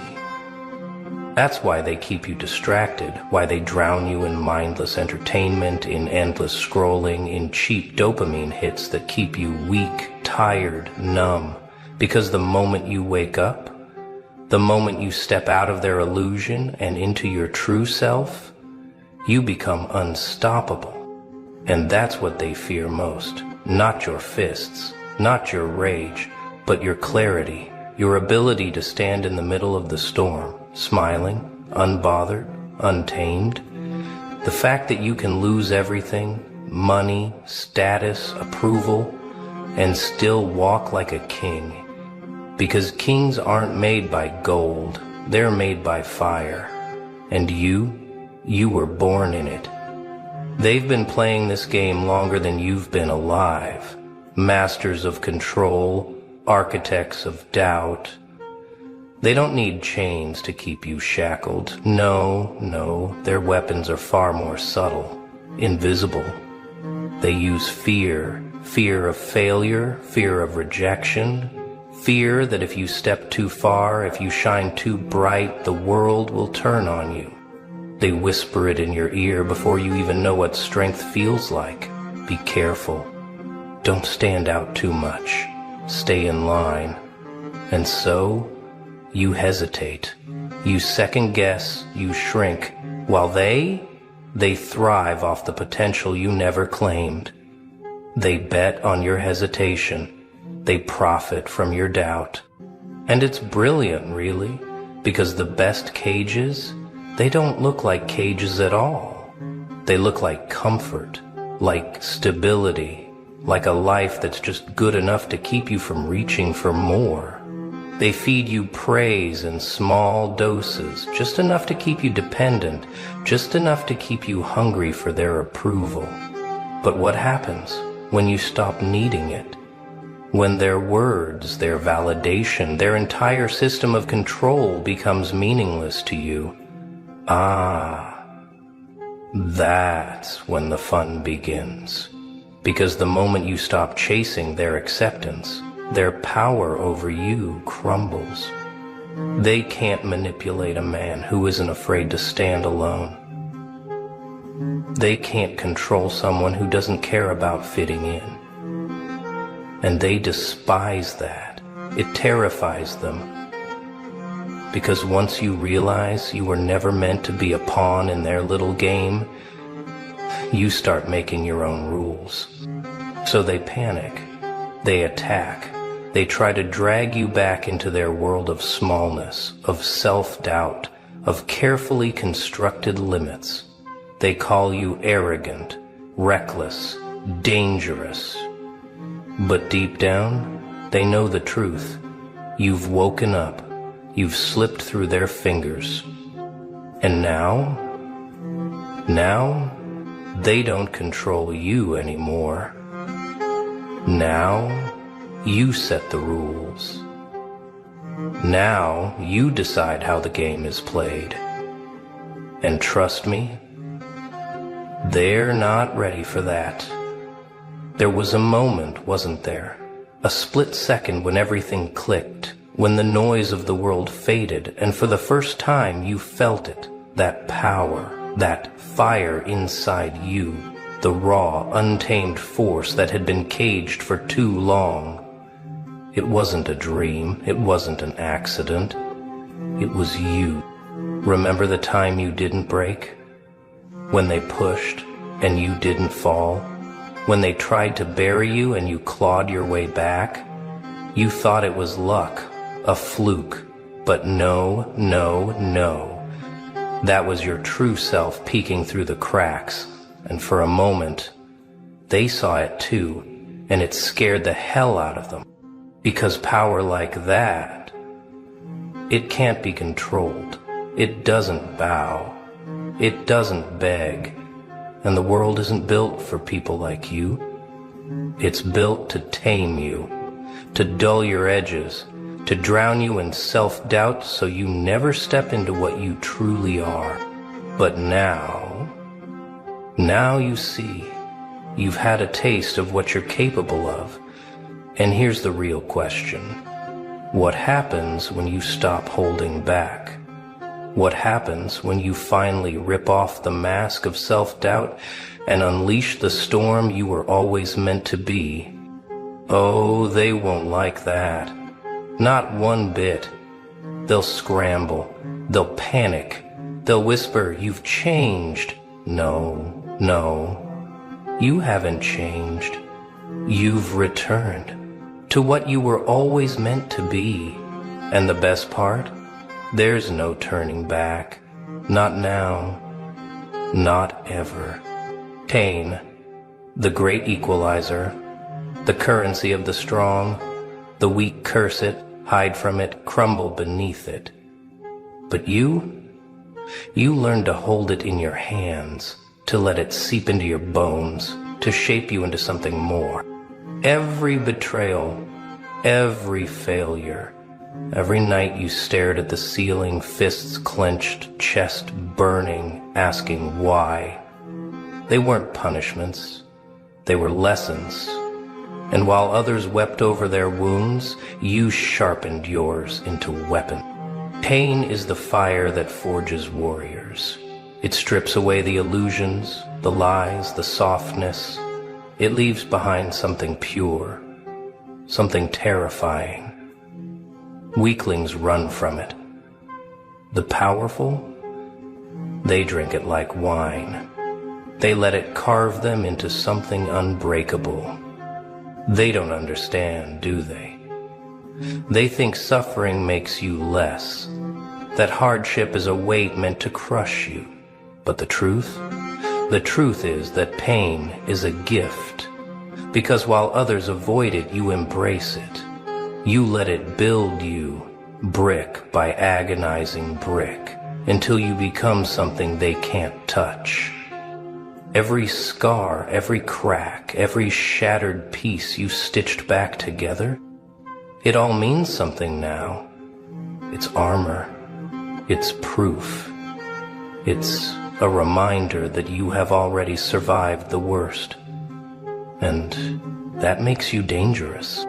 S1: That's why they keep you distracted, why they drown you in mindless entertainment, in endless scrolling, in cheap dopamine hits that keep you weak, tired, numb. Because the moment you wake up, the moment you step out of their illusion and into your true self, you become unstoppable. And that's what they fear most. Not your fists, not your rage, but your clarity, your ability to stand in the middle of the storm, smiling, unbothered, untamed. The fact that you can lose everything, money, status, approval, and still walk like a king. Because kings aren't made by gold, they're made by fire. And you were born in it. They've been playing this game longer than you've been alive. Masters of control, architects of doubt. They don't need chains to keep you shackled. No, their weapons are far more subtle, invisible. They use fear of failure, fear of rejection, fear that if you step too far, if you shine too bright, the world will turn on you. They whisper it in your ear before you even know what strength feels like. Be careful. Don't stand out too much. Stay in line. And so, you hesitate. You second guess, you shrink, while they thrive off the potential you never claimed. They bet on your hesitation. They profit from your doubt. And it's brilliant, really, because the best cages, they don't look like cages at all. They look like comfort, like stability, like a life that's just good enough to keep you from reaching for more. They feed you praise in small doses, just enough to keep you dependent, just enough to keep you hungry for their approval. But what happens when you stop needing it? When their words, their validation, their entire system of control becomes meaningless to you? That's when the fun begins. Because the moment you stop chasing their acceptance, their power over you crumbles. They can't manipulate a man who isn't afraid to stand alone. They can't control someone who doesn't care about fitting in. And they despise that. It terrifies them. Because once you realize you were never meant to be a pawn in their little game, you start making your own rules. So they panic. They attack. They try to drag you back into their world of smallness, of self-doubt, of carefully constructed limits. They call you arrogant, reckless, dangerous. But deep down, they know the truth. You've woken up. You've slipped through their fingers. And now, they don't control you anymore. Now, you set the rules. Now, you decide how the game is played. And trust me, they're not ready for that. There was a moment, wasn't there? A split second when everything clicked, when the noise of the world faded, and for the first time you felt it, that power, that fire inside you, the raw, untamed force that had been caged for too long. It wasn't a dream, it wasn't an accident, it was you. Remember the time you didn't break? When they pushed and you didn't fall? When they tried to bury you and you clawed your way back? You thought it was luck, a fluke, but no. That was your true self peeking through the cracks, and for a moment, they saw it too, and it scared the hell out of them. Because power like that, it can't be controlled. It doesn't bow. It doesn't beg. And the world isn't built for people like you. It's built to tame you, to dull your edges, to drown you in self-doubt so you never step into what you truly are. But now you see, you've had a taste of what you're capable of. And here's the real question. What happens when you stop holding back? What happens when you finally rip off the mask of self-doubt and unleash the storm you were always meant to be? Oh, they won't like that. Not one bit. They'll scramble. They'll panic. They'll whisper, "You've changed." No. You haven't changed. You've returned to what you were always meant to be. And the best part? There's no turning back. Not now. Not ever. Pain, the great equalizer, the currency of the strong. The weak curse it, hide from it, crumble beneath it. But you learn to hold it in your hands, to let it seep into your bones, to shape you into something more. Every betrayal, every failure, every night you stared at the ceiling, fists clenched, chest burning, asking why. They weren't punishments, they were lessons. And while others wept over their wounds, you sharpened yours into weapon. Pain is the fire that forges warriors. It strips away the illusions, the lies, the softness. It leaves behind something pure, something terrifying. Weaklings run from it. The powerful, they drink it like wine. They let it carve them into something unbreakable. They don't understand, do they? They think suffering makes you less, that hardship is a weight meant to crush you. But the truth is that pain is a gift, because while others avoid it, you embrace it. You let it build you, brick by agonizing brick, until you become something they can't touch. Every scar, every crack, every shattered piece you stitched back together, it all means something now. It's armor. It's proof. It's a reminder that you have already survived the worst. And that makes you dangerous.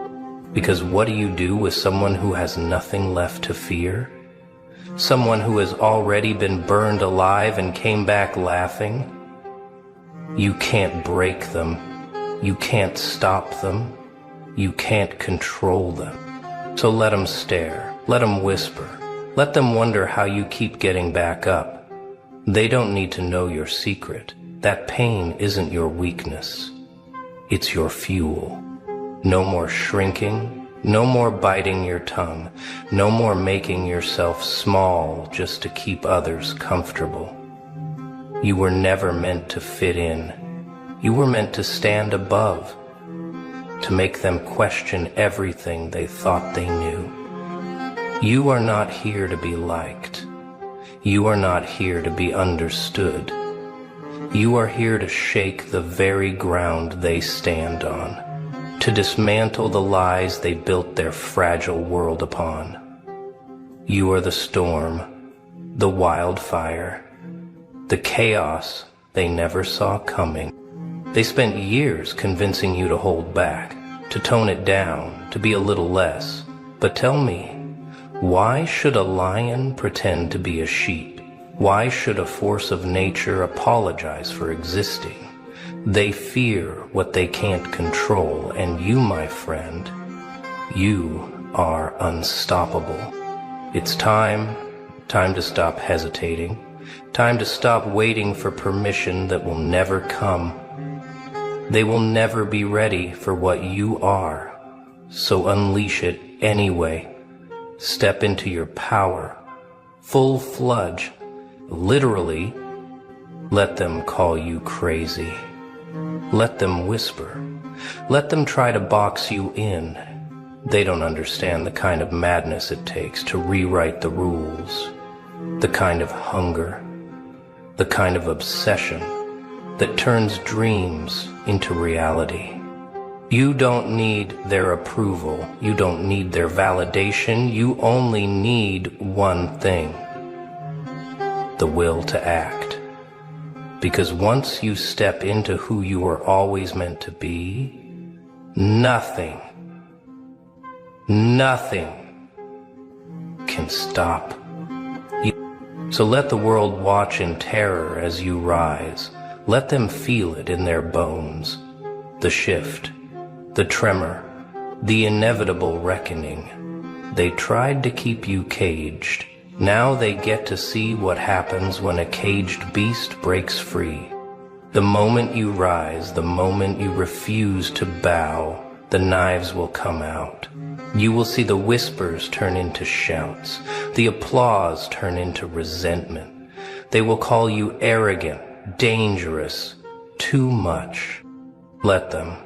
S1: Because what do you do with someone who has nothing left to fear? Someone who has already been burned alive and came back laughing? You can't break them. You can't stop them. You can't control them. So let them stare. Let them whisper. Let them wonder how you keep getting back up. They don't need to know your secret. That pain isn't your weakness. It's your fuel. No more shrinking, no more biting your tongue, no more making yourself small just to keep others comfortable. You were never meant to fit in. You were meant to stand above, to make them question everything they thought they knew. You are not here to be liked. You are not here to be understood. You are here to shake the very ground they stand on, to dismantle the lies they built their fragile world upon. You are the storm, the wildfire, the chaos they never saw coming. They spent years convincing you to hold back, to tone it down, to be a little less. But tell me, why should a lion pretend to be a sheep? Why should a force of nature apologize for existing? They fear what they can't control, and you, my friend, you are unstoppable. It's time to stop hesitating, time to stop waiting for permission that will never come. They will never be ready for what you are, so unleash it anyway. Step into your power, full fludge, literally. Let them call you crazy. Let them whisper. Let them try to box you in. They don't understand the kind of madness it takes to rewrite the rules, the kind of hunger, the kind of obsession that turns dreams into reality. You don't need their approval. You don't need their validation. You only need one thing: the will to act. Because once you step into who you were always meant to be, nothing can stop you. So let the world watch in terror as you rise. Let them feel it in their bones. The shift, the tremor, the inevitable reckoning. They tried to keep you caged. Now they get to see what happens when a caged beast breaks free. The moment you rise, the moment you refuse to bow, the knives will come out. You will see the whispers turn into shouts, the applause turn into resentment. They will call you arrogant, dangerous, too much. Let them.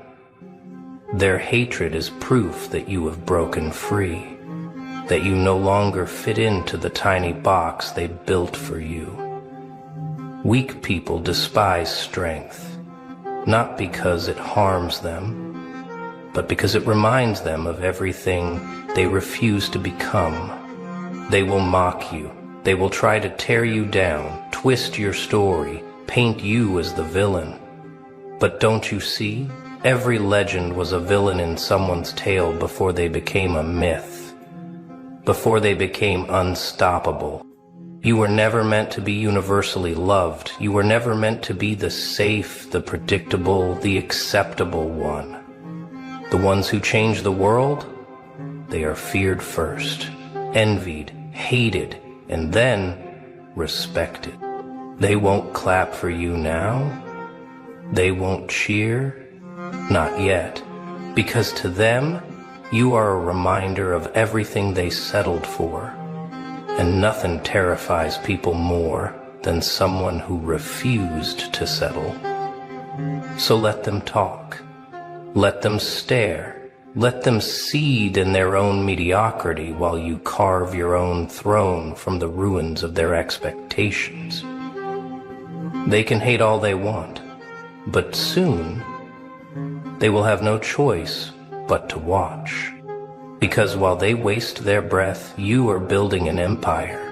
S1: Their hatred is proof that you have broken free, that you no longer fit into the tiny box they built for you. Weak people despise strength, not because it harms them, but because it reminds them of everything they refuse to become. They will mock you. They will try to tear you down, twist your story, paint you as the villain. But don't you see? Every legend was a villain in someone's tale before they became a myth, before they became unstoppable. You were never meant to be universally loved. You were never meant to be the safe, the predictable, the acceptable one. The ones who change the world, they are feared first, envied, hated, and then respected. They won't clap for you now. They won't cheer. Not yet. Because to them, you are a reminder of everything they settled for. And nothing terrifies people more than someone who refused to settle. So let them talk. Let them stare. Let them seed in their own mediocrity while you carve your own throne from the ruins of their expectations. They can hate all they want, but soon they will have no choice but to watch. Because while they waste their breath, you are building an empire.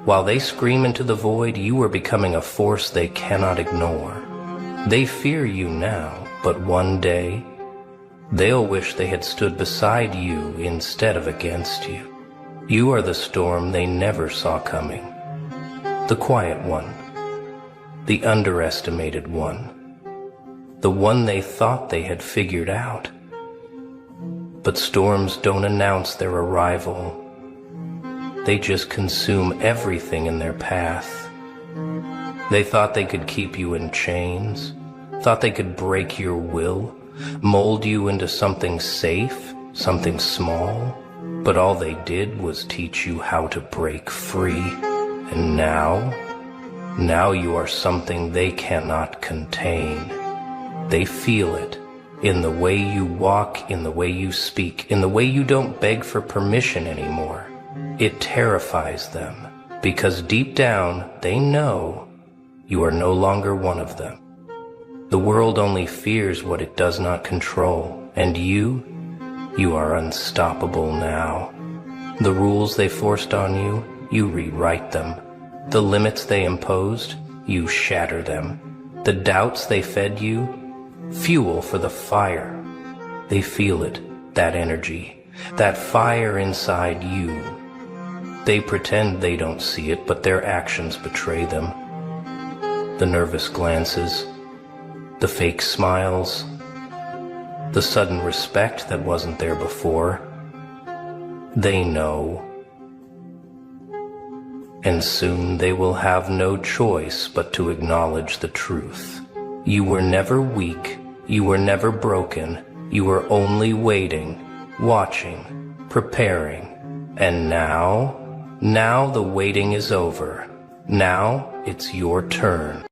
S1: While they scream into the void, you are becoming a force they cannot ignore. They fear you now, but one day, they'll wish they had stood beside you instead of against you. You are the storm they never saw coming. The quiet one. The underestimated one. The one they thought they had figured out. But storms don't announce their arrival. They just consume everything in their path. They thought they could keep you in chains, thought they could break your will, mold you into something safe, something small, but all they did was teach you how to break free. And now you are something they cannot contain. They feel it in the way you walk, in the way you speak, in the way you don't beg for permission anymore. It terrifies them because deep down they know you are no longer one of them. The world only fears what it does not control, and you are unstoppable now. The rules they forced on you, you rewrite them. The limits they imposed, you shatter them. The doubts they fed you, fuel for the fire. They feel it, that energy, that fire inside you. They pretend they don't see it, but their actions betray them. The nervous glances, the fake smiles, the sudden respect that wasn't there before. They know. And soon they will have no choice but to acknowledge the truth. You were never weak, you were never broken, you were only waiting, watching, preparing. And now the waiting is over. Now it's your turn.